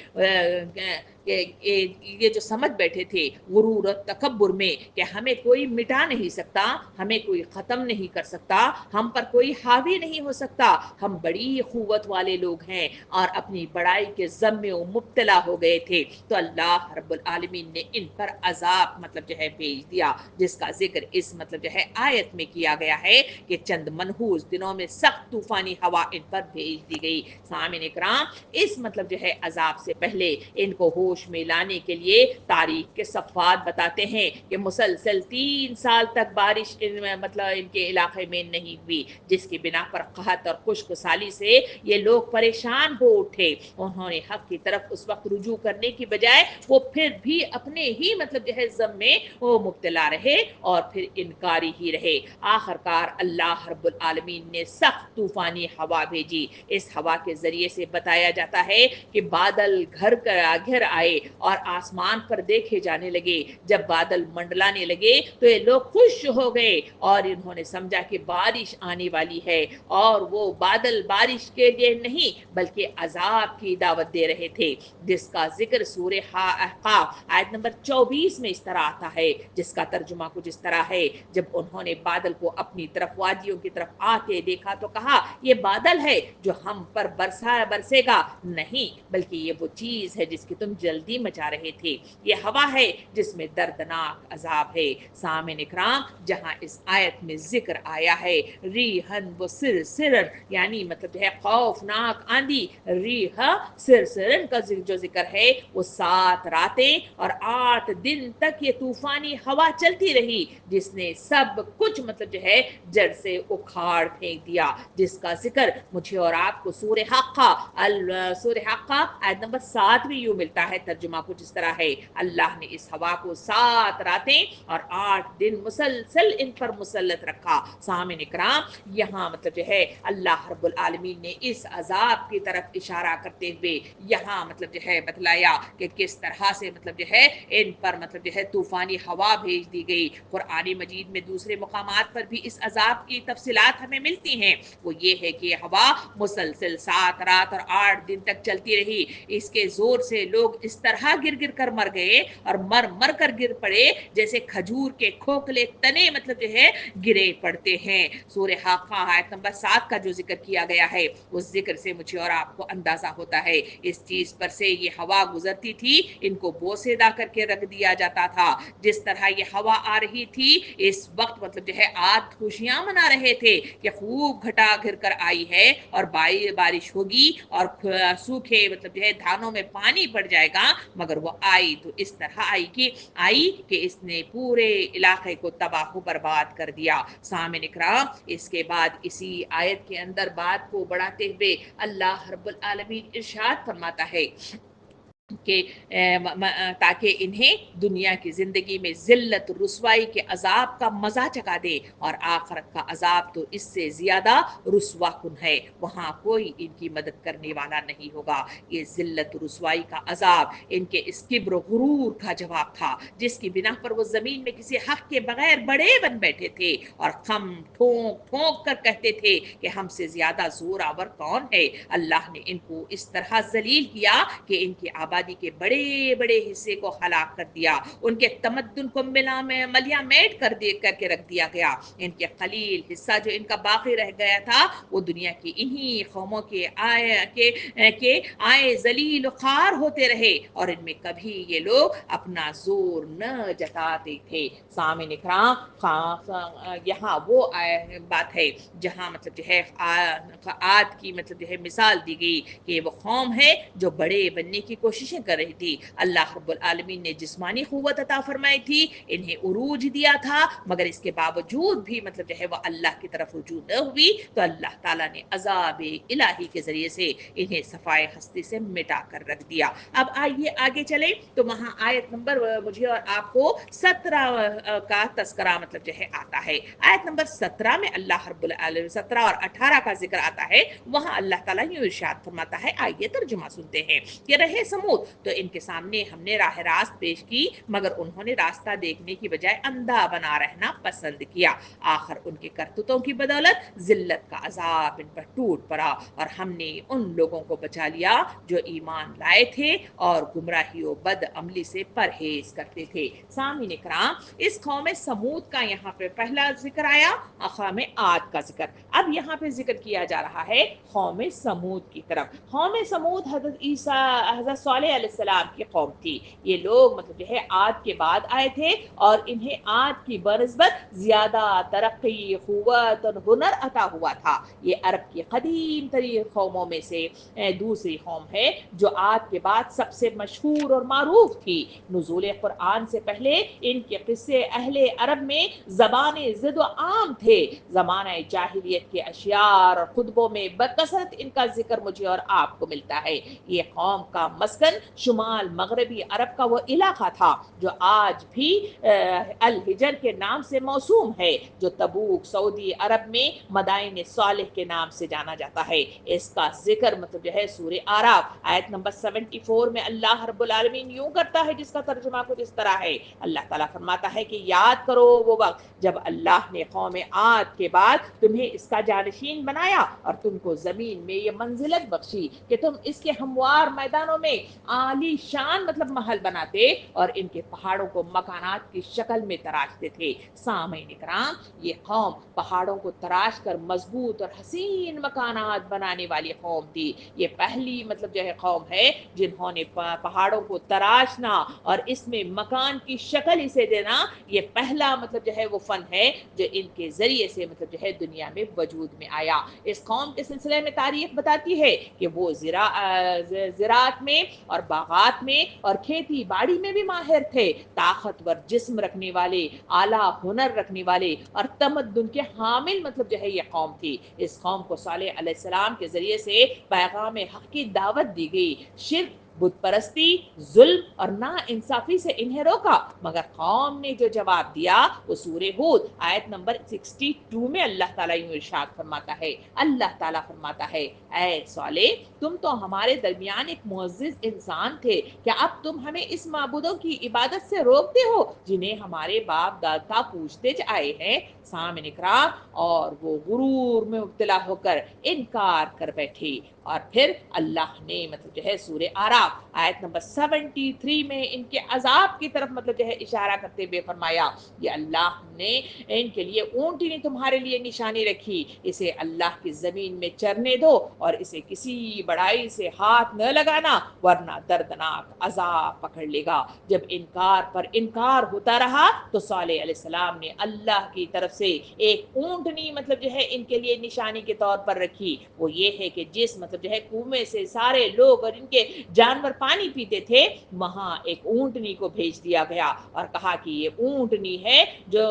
یہ جو سمجھ بیٹھے تھے غرور اور تکبر میں کہ ہمیں کوئی مٹا نہیں سکتا, ہمیں کوئی ختم نہیں کر سکتا, ہم پر کوئی حاوی نہیں ہو سکتا, ہم بڑی قوت والے لوگ ہیں, اور اپنی بڑائی کے ذم میں مبتلا ہو گئے تھے. تو اللہ رب العالمین نے ان پر عذاب مطلب جو ہے بھیج دیا, جس کا ذکر اس مطلب جو ہے آیت میں کیا گیا ہے کہ چند منحوس دنوں میں سخت طوفانی ہوا ان پر بھیج دی گئی. سامعین اکرام اس مطلب جو ہے عذاب سے پہلے ان کو ہوش میں لانے کے لیے تاریخ کے صفحات بتاتے ہیں کہ مسلسل 3 سال تک بارش مطلب ان کے علاقے میں نہیں ہوئی, جس کی بنا پر قحط اور خشک سالی سے یہ لوگ پریشان ہو اٹھے. انہوں نے حق کی طرف اس وقت رجوع کرنے کی بجائے وہ پھر بھی اپنے ہی مطلب جو ہے ذم میں وہ مبتلا رہے اور پھر انکاری ہی رہے. آخرکار اللہ رب العالمین نے سخت طوفانی ہوا بھیجی. اس ہوا کے ذریعے سے بتایا جاتا ہے کہ بادل گھر آئے آئے اور آسمان پر دیکھے جانے لگے. جب بادل منڈلانے لگے تو یہ لوگ خوش ہو گئے اور انہوں نے سمجھا کہ بارش آنے والی ہے, اور وہ بادل بارش کے لیے نہیں بلکہ عذاب کی دعوت دے رہے تھے, جس کا ذکر سورہ احقاف آیت نمبر 24 میں اس طرح آتا ہے, جس کا ترجمہ کچھ اس طرح ہے. جب انہوں نے بادل کو اپنی طرف وادیوں کی طرف آتے دیکھا تو کہا یہ بادل ہے جو ہم پر برسے گا, نہیں بلکہ یہ وہ چیز ہے جس کی تم جلدی مچا رہے تھے, یہ ہوا ہے جس میں دردناک عذاب ہے. سامعین اکرام, جہاں اس آیت میں ذکر آیا ہے ریحن و سرسرن, یعنی مطلب جو ہے خوفناک آندھی, ریح سرسرن کا جو ذکر ہے وہ 7 راتیں اور 8 دن تک یہ طوفانی ہوا چلتی رہی, جس نے سب کچھ مطلب جو ہے جڑ سے اکھاڑ پھینک دیا, جس کا ذکر مجھے اور آپ کو سورہ حقہ آیت نمبر 7 میں یوں ملتا ہے. ترجمہ کچھ اس طرح ہے, اللہ نے اس ہوا کو 7 راتیں اور 8 دن مسلسل ان پر مسلط رکھا. سامعین اکرام, یہاں مطلب جو ہے اللہ رب العالمین نے اس عذاب کی طرف اشارہ کرتے ہوئے یہاں مطلب جو ہے بتلایا کہ کس طرح سے مطلب جو ہے ان پر مطلب جو ہے طوفانی ہوا بھیج دی گئی. قرآن مجید میں دوسرے مقامات پر بھی اس عذاب کی تفصیلات ہمیں ملتی ہیں. وہ یہ ہے کہ ہوا مسلسل 7 رات اور 8 دن تک چلتی رہی. اس کے زور سے لوگ اس طرح گر کر مر گئے اور مر کر گر پڑے جیسے کھجور کے کھوکھلے تنے مطلب جو ہے گرے پڑتے ہیں. سورہ حاقہ آیت نمبر 7 کا جو ذکر کیا گیا ہے اس ذکر سے مجھے اور آپ کو اندازہ ہوتا ہے اس چیز پر سے یہ ہوا گزرتی تھی, ان کو بوسیدہ کر کے رکھ دیا جاتا تھا. جس طرح یہ ہوا آ رہی تھی اس وقت مطلب جو ہے آج خوشیاں منا رہے تھے کہ خوب گھٹا گھر کر آئی ہے اور بارش ہوگی اور سوکھے مطلب جو ہے دھانوں میں پانی پڑ جائے گا, مگر وہ آئی تو اس طرح آئی کہ اس نے پورے علاقے کو تباہ و برباد کر دیا. سامعین اکرام, اس کے بعد اسی آیت کے اندر بات کو بڑھاتے ہوئے اللہ رب العالمین ارشاد فرماتا ہے کہ تاکہ انہیں دنیا کی زندگی میں ذلت رسوائی کے عذاب کا مزہ چکھا دے, اور آخرت کا عذاب تو اس سے زیادہ رسوا کن ہے, وہاں کوئی ان کی مدد کرنے والا نہیں ہوگا. یہ ذلت رسوائی کا عذاب ان کے اس کبر و غرور کا جواب تھا جس کی بنا پر وہ زمین میں کسی حق کے بغیر بڑے بن بیٹھے تھے اور خم ٹھونک کر کہتے تھے کہ ہم سے زیادہ زور آور کون ہے. اللہ نے ان کو اس طرح ذلیل کیا کہ ان کی آبادی کے بڑے بڑے حصے کو ہلاک کر دیا, ان کے تمدن کو ملیا میٹ کر کے رکھ دیا گیا. ان کے قلیل حصہ جو ان کا باقی رہ گیا تھا وہ دنیا کی انہی قوموں کے آئے ذلیل و خوار ہوتے رہے, اور ان میں کبھی یہ لوگ اپنا زور نہ جتاتے تھے. سامعین اکرام, یہاں وہ بات ہے جہاں مطلب جو ہے عاد کی مطلب جو ہے مثال دی گئی کہ وہ قوم ہے جو بڑے بننے کی کوششیں کر رہی تھی. اللہ رب العالمین نے جسمانی قوت عطا فرمائی تھی, انہیں عروج دیا تھا, مگر اس کے باوجود بھی مطلب جو ہے وہ اللہ کی طرف رجوع نہ ہوئی تو اللہ تعالیٰ نے عذاب الہی کے ذریعے سے انہیں صفائے ہستی سے مٹا کر رکھ دیا. اب آئیے آگے چلیں تو وہاں آیت نمبر مجھے اور آپ کو 17 کا تذکرہ مطلب جو ہے آتا ہے. آیت نمبر 17 میں اللہ رب العالمین 17 اور 18 کا ذکر آتا ہے. وہاں اللہ تعالیٰ یوں ارشاد فرماتا ہے, آئیے ترجمہ سنتے ہیں. کہ رہے سمود تو ان کے سامنے ہم نے راہ راست پیش کی, مگر انہوں نے راستہ دیکھنے کی بجائے اندھا بنا رہنا پسند کیا. آخر ان کے کرتوتوں کی بدولت ذلت کا عذاب ان پر ٹوٹ پڑا, اور ہم نے ان لوگوں کو بچا لیا جو ایمان لائے تھے اور گمراہی و بد عملی سے پرہیز کرتے تھے. سامعین اکرام, اس قوم سمود کا یہاں پہ پہلا ذکر آیا, قوم عاد کا ذکر. اب یہاں پہ ذکر کیا جا رہا ہے قوم سمود کی طرف. قوم سمود حضرت صالح علیہ السلام کی قوم تھی. یہ لوگ مطلب جو ہے عاد کے بعد آئے تھے اور انہیں عاد کی بنسبت زیادہ ترقی, قوت اور ہنر عطا ہوا تھا. یہ عرب کی قدیم ترین قوموں میں سے دوسری قوم ہے جو عاد کے بعد سب سے مشہور اور معروف تھی. نزول قرآن سے پہلے ان کے قصے اہل عرب میں زبان زد و عام تھے. زمانہ جاہلیت کے اشعار اور خطبوں میں بکثرت ان کا ذکر مجھے اور آپ کو ملتا ہے. یہ قوم کا مسکن شمال مغربی عرب کا وہ علاقہ تھا جو آج بھی الحجر کے نام سے موسوم ہے، جو تبوک سعودی عرب میں مدائن صالح کے نام سے جانا جاتا ہے۔ اس کا ذکر مطلب جو ہے سورہ آراف آیت نمبر 74 میں اللہ رب العالمین یوں کرتا ہے، جس کا ترجمہ کچھ اس طرح ہے۔ اللہ تعالیٰ فرماتا ہے کہ یاد کرو وہ وقت جب اللہ نے قوم عاد کے بعد تمہیں اس کا جانشین بنایا اور تم کو زمین میں یہ منزلت بخشی کہ تم اس کے ہموار میدانوں میں عالی شان مطلب محل بناتے اور ان کے پہاڑوں کو مکانات کی شکل میں تراشتے تھے۔ سامعین کرام، یہ قوم پہاڑوں کو تراش کر مضبوط اور حسین مکانات بنانے والی قوم تھی۔ یہ پہلی مطلب جو ہے قوم ہے جنہوں نے پہاڑوں کو تراشنا اور اس میں مکان کی شکل اسے دینا، یہ پہلا مطلب جو ہے وہ فن ہے جو ان کے ذریعے سے مطلب جو ہے دنیا میں وجود میں آیا۔ اس قوم کے سلسلے میں تاریخ بتاتی ہے کہ وہ زراعت میں اور باغات میں اور کھیتی باڑی میں بھی ماہر تھے، طاقتور جسم رکھنے والے، اعلیٰ ہنر رکھنے والے اور تمدن کے حامل مطلب جو ہے یہ قوم تھی۔ اس قوم کو صالح علیہ السلام کے ذریعے سے پیغام حق کی دعوت دی گئی۔ شرک، بت پرستی، ظلم اور نا انصافی سے انہیں روکا، مگر قوم نے جو جواب دیا وہ سورہ ہود آیت نمبر 62 میں اللہ تعالیٰ یوں ارشاد فرماتا ہے، اللہ تعالیٰ فرماتا ہے اے صالح تم تو ہمارے درمیان ایک معزز انسان تھے، کیا اب تم ہمیں اس معبودوں کی عبادت سے روکتے ہو جنہیں ہمارے باپ دادا پوجتے آئے ہیں؟ سامعین اکرام، اور وہ غرور میں مبتلا ہو کر انکار کر بیٹھے۔ اور پھر اللہ نے مطلب جو ہے سورہ آراف آیت نمبر 73 میں ان کے عذاب کی طرف مطلب جو ہے اشارہ کرتے ہوئے فرمایا، یہ اللہ نے ان کے لیے اونٹنی نے تمہارے لیے نشانی رکھی، اسے اللہ کی زمین میں چرنے دو اور اسے کسی بڑائی سے ہاتھ نہ لگانا ورنہ دردناک عذاب پکڑ لے گا۔ جب انکار پر انکار ہوتا رہا تو صالح علیہ السلام نے اللہ کی طرف سے ایک اونٹنی مطلب جو ہے ان کے لیے نشانی کے طور پر رکھی، وہ یہ ہے کہ جس مطلب جو ہے کنویں سے سارے لوگ اور ان کے جانور پانی پیتے تھے وہاں ایک اونٹنی کو بھیج دیا گیا اور کہا کہ یہ اونٹنی ہے جو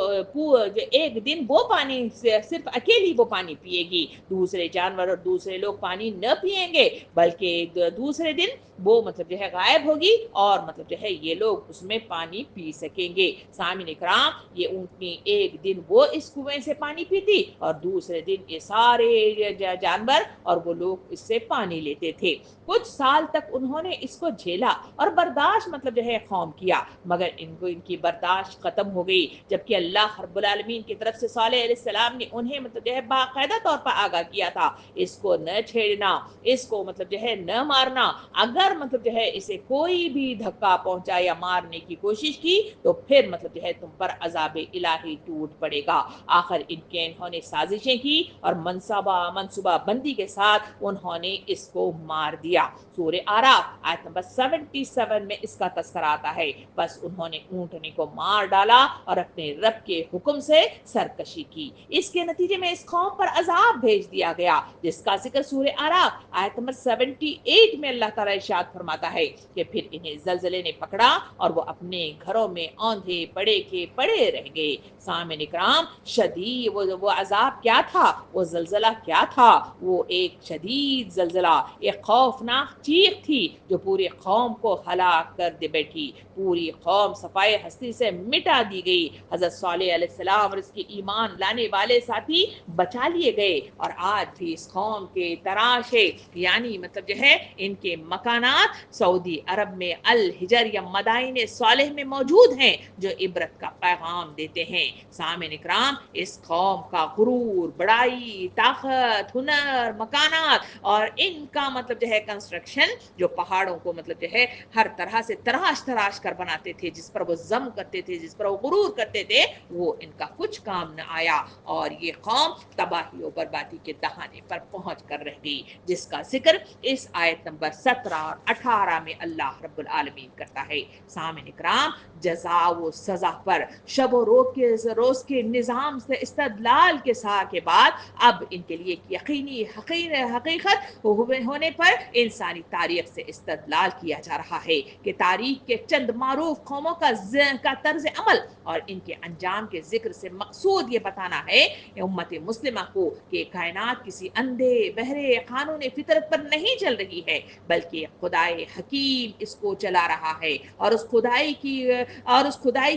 ایک دن وہ پانی صرف اکیلی وہ پانی پیے گی، دوسرے جانور اور دوسرے لوگ پانی نہ پیئیں گے، بلکہ دوسرے دن وہ مطلب جو ہے غائب ہوگی اور مطلب جو ہے یہ لوگ اس میں پانی پی سکیں گے۔ سامعین اکرام، یہ اونٹنی ایک دن وہ اس کنویں سے پانی پیتی اور دوسرے دن یہ سارے جانور اور وہ لوگ اس سے پانی لیتے تھے۔ کچھ سال تک انہوں نے اس کو جھیلا اور برداشت مطلب جو ہے قوم کیا، مگر ان کی برداشت ختم ہو گئی، جبکہ اللہ رب العالمین کی طرف سے صالح علیہ السلام نے انہیں مطلب جو ہے باقاعدہ طور پر آگاہ کیا تھا، اس کو نہ چھیڑنا، اس کو مطلب جو ہے نہ مارنا، اگر مطلب جو ہے اسے کوئی بھی دھکا پہنچا یا مارنے کی کوشش کی تو پھر مطلب جو ہے تم پر عذاب الہی ٹوٹ پڑے گا۔ آخر انہوں نے سازشیں کی اور منصوبہ بندی کے ساتھ انہوں نے اس کو مار دیا۔ سورہ آراف آیت نمبر 77 میں اس کا تذکرہ آتا ہے، بس انہوں نے اونٹنی کو مار ڈالا اور اپنے رب کے حکم سے سرکشی کی، اس کے نتیجے میں اس قوم پر عذاب بھیج دیا گیا، جس کا ذکر سورہ آراف آیت نمبر 78 میں اللہ تعالیٰ ارشاد فرماتا ہے کہ پھر انہیں زلزلے نے پکڑا اور وہ اپنے گھروں میں اوندھے پڑے کے پڑے رہ گئے۔ سامعین اکرام، شدید وہ عذاب کیا تھا، وہ زلزلہ کیا تھا؟ وہ ایک شدید زلزلہ، ایک خوفناک چیخ تھی جو پوری قوم کو ہلاک کر دے بیٹھی، پوری قوم صفائے ہستی سے مٹا دی گئی۔ حضرت صالح علیہ السلام اور اس کے ایمان لانے والے ساتھی بچا لیے گئے اور آج بھی اس قوم کے تراشے یعنی مطلب جو ہے ان کے مکانات سعودی عرب میں الحجر یا مدائن صالح میں موجود ہیں جو عبرت کا پیغام دیتے ہیں۔ سامعین اکرام، اس قوم کا غرور، بڑائی، طاقت، ہنر، مکانات اور ان کا مطلب جو ہے کنسٹرکشن جو پہاڑوں کو مطلب جو ہے ہر طرح سے تراش کر بناتے تھے، جس پر وہ ضم کرتے تھے، جس پر وہ غرور کرتے تھے، وہ ان کا کچھ کام نہ آیا اور یہ قوم تباہی و بربادی کے دہانے پر پہنچ کر رہ گئی، جس کا ذکر اس آیت نمبر 17 اور 18 میں اللہ رب العالمین کرتا ہے۔ سامعین اکرام، جزا و سزا پر شب و روز کے نظام سے استدلال کے بعد اب ان کے لیے ایک یقینی حقیقت ہونے پر انسانی تاریخ سے استدلال کیا جا رہا ہے کہ تاریخ کے چند معروف قوموں کا طرز عمل اور ان کے انجام کے ذکر سے مقصود یہ بتانا ہے کہ امت مسلمہ کو کہ کائنات کسی اندھے بہرے قانون فطرت پر نہیں چل رہی ہے، بلکہ خدائے حکیم اس کو چلا رہا ہے، اور اس خدائی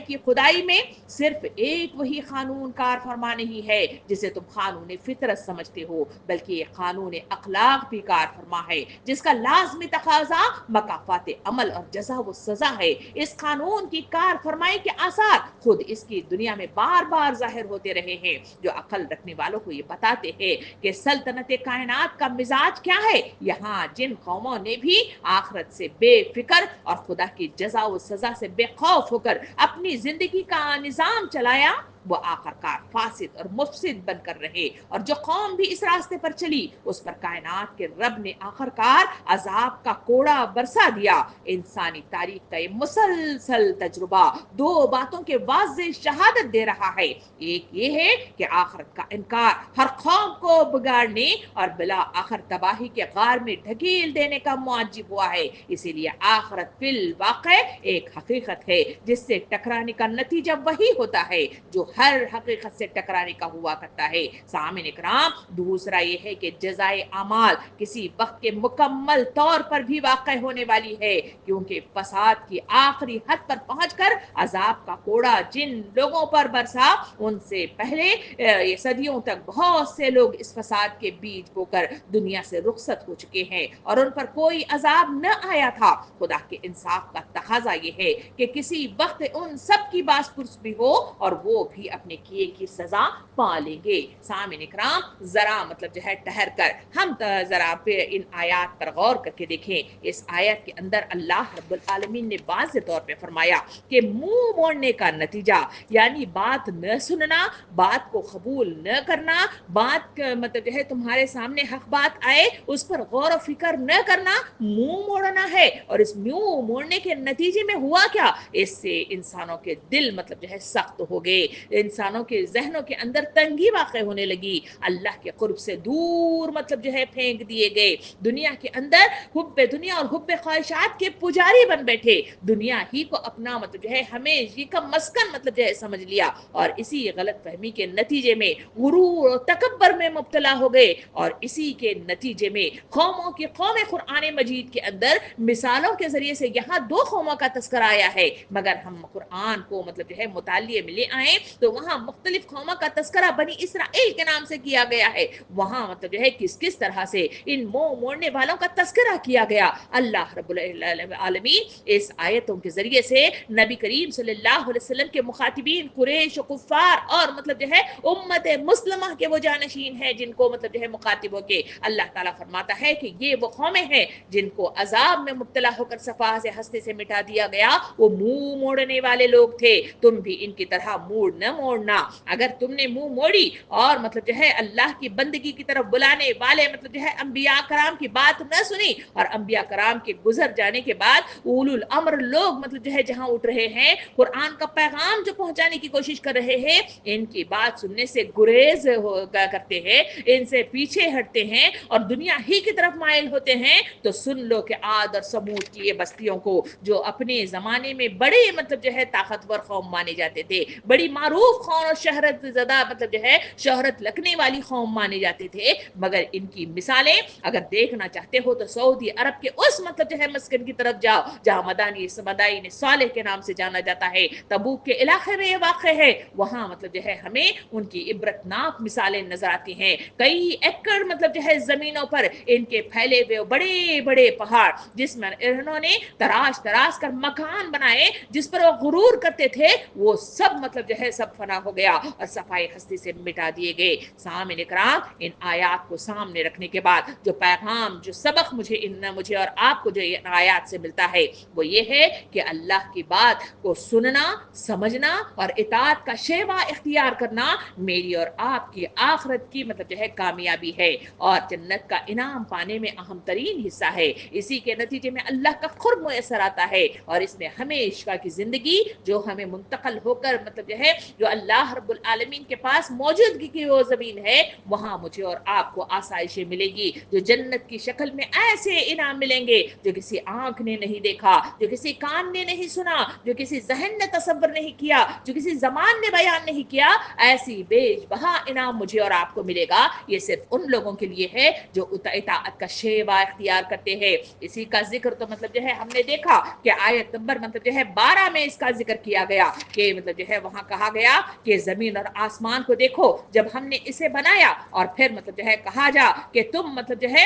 کی خدائی میں صرف ایک وہی قانون کار فرما نہیں ہے جسے تم قانون فطرت سمجھتے ہو، بلکہ یہ قانون اخلاق بھی کار فرما ہے جس کا لازمی تقاضا مکافات عمل اور جزا و سزا ہے۔ اس قانون کی کار فرمائی کے آثار خود اس کی دنیا میں بار بار ظاہر ہوتے رہے ہیں، جو عقل رکھنے والوں کو یہ بتاتے ہیں کہ سلطنت کائنات کا مزاج کیا ہے۔ یہاں جن قوموں نے بھی آخرت سے بے فکر اور خدا کی جزا و سزا سے بے خوف ہو کر اپنی زندگی کا نظام چلایا، وہ آخرکار فاسد اور مفسد بن کر رہے، اور جو قوم بھی اس راستے پر چلی اس پر کائنات کے رب نے آخرکار عذاب کا کوڑا برسا دیا۔ انسانی تاریخ کا یہ مسلسل تجربہ دو باتوں کے واضح شہادت دے رہا ہے، ایک یہ ہے کہ آخرت کا انکار ہر قوم کو بگاڑنے اور بلا آخر تباہی کے غار میں ڈھکیل دینے کا موجب ہوا ہے، اسی لیے آخرت فی الواقع ایک حقیقت ہے جس سے ٹکرانے کا نتیجہ وہی ہوتا ہے جو ہر حقیقت سے ٹکرانے کا ہوا کرتا ہے۔ سامعین اکرام، دوسرا یہ ہے کہ جزائے اعمال کسی وقت کے مکمل طور پر بھی واقع ہونے والی ہے، کیونکہ فساد کی آخری حد پر پہنچ کر عذاب کا کوڑا جن لوگوں پر برسا، ان سے پہلے یہ صدیوں تک بہت سے لوگ اس فساد کے بیج بو کر دنیا سے رخصت ہو چکے ہیں اور ان پر کوئی عذاب نہ آیا تھا۔ خدا کے انصاف کا تقاضا یہ ہے کہ کسی وقت ان سب کی باس پرس بھی ہو اور وہ بھی اپنے کیے کی سزا پا لیں گے۔ سامعین اکرام، ذرا جو ہے ٹھہر کر ہم ذرا ان آیات پر غور کر کے دیکھیں۔ اس آیت کے اندر اللہ رب العالمین نے واضح طور پہ فرمایا کہ منہ موڑنے کا نتیجہ، یعنی بات نہ سننا، بات کو قبول نہ کرنا، بات جو ہے تمہارے سامنے حق بات آئے اس پر غور و فکر نہ کرنا، منہ موڑنا ہے۔ اور اس منہ موڑنے کے نتیجے میں ہوا کیا؟ اس سے انسانوں کے دل جو ہے سخت ہو گئے، انسانوں کے ذہنوں کے اندر تنگی واقع ہونے لگی، اللہ کے قرب سے دور جو ہے پھینک دیے گئے، دنیا کے اندر حب دنیا اور حب خواہشات کے پجاری بن بیٹھے، دنیا ہی کو اپنا جو ہے ہمیشہ کا مسکن جو ہے سمجھ لیا، اور اسی غلط فہمی کے نتیجے میں غرور اور تکبر میں مبتلا ہو گئے، اور اسی کے نتیجے میں قوموں کی قوم قرآن مجید کے اندر مثالوں کے ذریعے سے یہاں دو قوموں کا تذکرہ آیا ہے، مگر ہم قرآن کو جو ہے مطالعے میں لے آئیں تو وہاں مختلف قوموں کا تذکرہ بنی اسرائیل کے نام سے کیا گیا ہے، وہاں جو ہے کس طرح سے ان منہ موڑنے والوں کا تذکرہ کیا گیا۔ اللہ رب العالمین اس آیتوں کے ذریعے سے نبی کریم صلی اللہ علیہ وسلم کے مخاطبین قریش و کفار اور جو ہے امت مسلمہ کے وہ جانشین ہیں جن کو جو ہے مخاطب ہو کے اللہ تعالیٰ فرماتا ہے کہ یہ وہ قومیں ہیں جن کو عذاب میں مبتلا ہو کر صفحہ سے ہستے سے مٹا دیا گیا، وہ منہ موڑنے والے لوگ تھے، تم بھی ان کی طرح منہ نہ موڑنا۔ اگر تم نے منہ موڑی اور جو ہے اللہ کی بندگی کی طرف بلانے والے جو ہے انبیاء کرام کی بات نہ سنی، اور انبیاء کرام کے گزر جانے کے بعد اولو الامر لوگ جو ہے جہاں اٹھ رہے ہیں، قرآن کا پیغام جو پہنچانے کی کوشش کر رہے ہیں، ان کی بات سننے سے گریز کرتے ہیں، ان سے پیچھے ہٹتے ہیں اور دنیا ہی کی طرف مائل ہوتے ہیں، تو سن لو کہ عاد اور سمود کی یہ بستیوں کو جو اپنے زمانے میں بڑے جو ہے طاقتور قوم مانے جاتے تھے، بڑی معروف قوم اور شہرت زدہ جو ہے شہرت لکھنے والی قوم مانے جاتے تھے، مگر ان کی مثالیں اگر دیکھنا چاہتے ہو تو سعودی عرب کے اس جو ہے مسکن کی طرف جاؤ جہاں مدائن صالح کے نام سے جانا جاتا ہے، تبوک کے علاقے میں یہ واقع ہے، وہاں جو ہے ہمیں ان کی عبرتناک مثالیں نظر آتی ہیں، کئی ایکڑ جو ہے زمینوں پر ان کے پھیلے ہوئے بڑے بڑے پہاڑ جس میں انہوں نے تراش کر مکان بنائے، جس پر وہ غرور کرتے تھے، وہ سب جو ہے سب فنا ہو گیا اور صفائی ہستی سے مٹا دیے گئے۔ سامعین اکرام، ان آیات کو سامنے رکھنے کے بعد جو پیغام، جو سبق مجھے اور آپ کو جو ان آیات سے ملتا ہے وہ یہ ہے کہ اللہ کی بات کو سننا، سمجھنا اور اطاعت کا شیوا اختیار کرنا میری اور آپ کی آخرت کی جو ہے کامیابی ہے اور جنت کا انعام پانے میں اہم ترین حصہ ہے، اسی کے نتیجے میں اللہ کا قرب میسر آتا ہے اور اس میں ہمیشہ کی زندگی جو ہمیں منتقل ہو کر جو ہے جو اللہ رب العالمین کے پاس موجودگی کی وہ زمین ہے، وہاں مجھے اور آپ کو آسائشیں ملے گی، جو جنت کی شکل میں ایسے انعام ملیں گے جو کسی آنکھ نے نہیں دیکھا، جو کسی کان نے نہیں سنا، جو کسی ذہن نے تصور نہیں کیا، جو کسی زمان نے بیان نہیں کیا، ایسی بیش بہا انعام مجھے اور آپ کو ملے گا۔ یہ صرف ان لوگوں کے لیے ہے جو اطاعت کا شیوا اختیار کرتے ہیں۔ اسی کا ذکر تو مطلب جو ہے ہم نے دیکھا کہ آیت نمبر مطلب جو ہے 12 میں اس کا ذکر کیا گیا کہ مطلب جو ہے وہاں کہا گیا کہ زمین اور آسمان کو دیکھو، جب ہم نے اسے بنایا اور پھر مطلب جو ہے کہا جا کہ تم مطلب جو ہے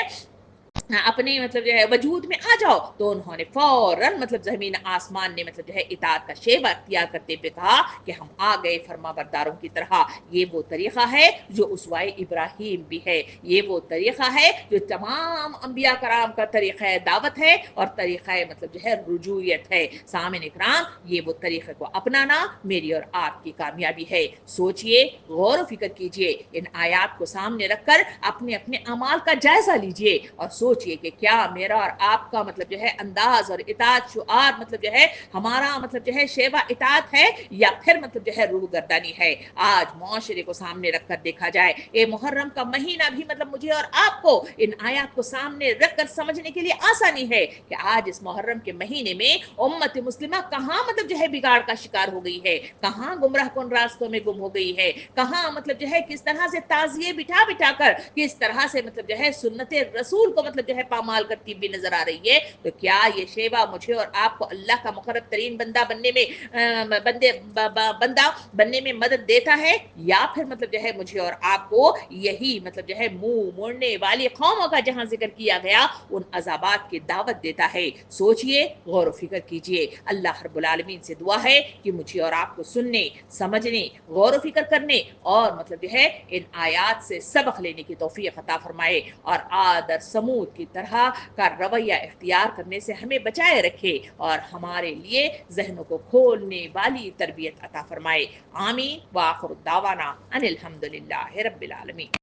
اپنے مطلب جو ہے وجود میں آ جاؤ، تو انہوں نے فوراً مطلب زمین آسمان نے مطلب جو ہے اطاعت کا شیوا اختیار کرتے ہوئے کہا کہ ہم آ گئے فرما برداروں کی طرح۔ یہ وہ طریقہ ہے جو اسوائے ابراہیم بھی ہے، یہ وہ طریقہ ہے جو تمام انبیاء کرام کا طریقہ دعوت ہے اور طریقہ مطلب جو ہے رجوعیت ہے۔ سامعین اکرام، یہ وہ طریقے کو اپنانا میری اور آپ کی کامیابی ہے۔ سوچئے، غور و فکر کیجئے، ان آیات کو سامنے رکھ کر اپنے اپنے اعمال کا جائزہ لیجئے اور سوچئے کہ کیا میرا اور آپ کا مطلب جو ہے انداز اور اطاعت شعار مطلب جو ہے ہمارا مطلب جو ہے شیوا اطاعت ہے یا پھر مطلب جو ہے روح گردانی ہے۔ آج معاشرے کو سامنے رکھ کر دیکھا جائے، اے محرم کا مہینہ بھی مطلب مجھے اور آپ کو ان آیات کو سامنے رکھ کر سمجھنے کے لیے آسانی ہے کہ آج اس محرم کے مہینے میں امت مسلمہ کہاں مطلب جو ہے بگاڑ کا شکار ہو گئی ہے، کہاں گمراہ کن راستوں میں گم ہو گئی ہے، کہاں مطلب جو ہے کس طرح سے تعزیے بٹھا بٹھا کر کس طرح سے مطلب جو ہے سنت رسول کو مطلب جو ہے پامال کرتی بھی نظر آ رہی ہے۔ تو کیا یہ شیوا مجھے اور آپ کو اللہ کا مقرب ترین بندہ بننے میں بندہ بننے میں مدد دیتا ہے، یا پھر مطلب جو ہے مجھے اور آپ کو یہی مطلب جو ہے منہ موڑنے والی قوموں کا جہاں ذکر کیا گیا ان عذابات کی دعوت دیتا ہے؟ سوچئے، غور و فکر کیجئے۔ اللہ رب العالمین سے دعا ہے کہ مجھے اور آپ کو سننے، سمجھنے، غور و فکر کرنے اور مطلب جو ہے ان آیات سے سبق لینے کی توفیق عطا فرمائے اور عاد اور سمود کی طرح کا رویہ اختیار کرنے سے ہمیں بچائے رکھے اور ہمارے لیے ذہنوں کو کھولنے والی تربیت عطا فرمائے۔ آمین۔ وآخر دعوانا ان الحمد للہ رب العالمین۔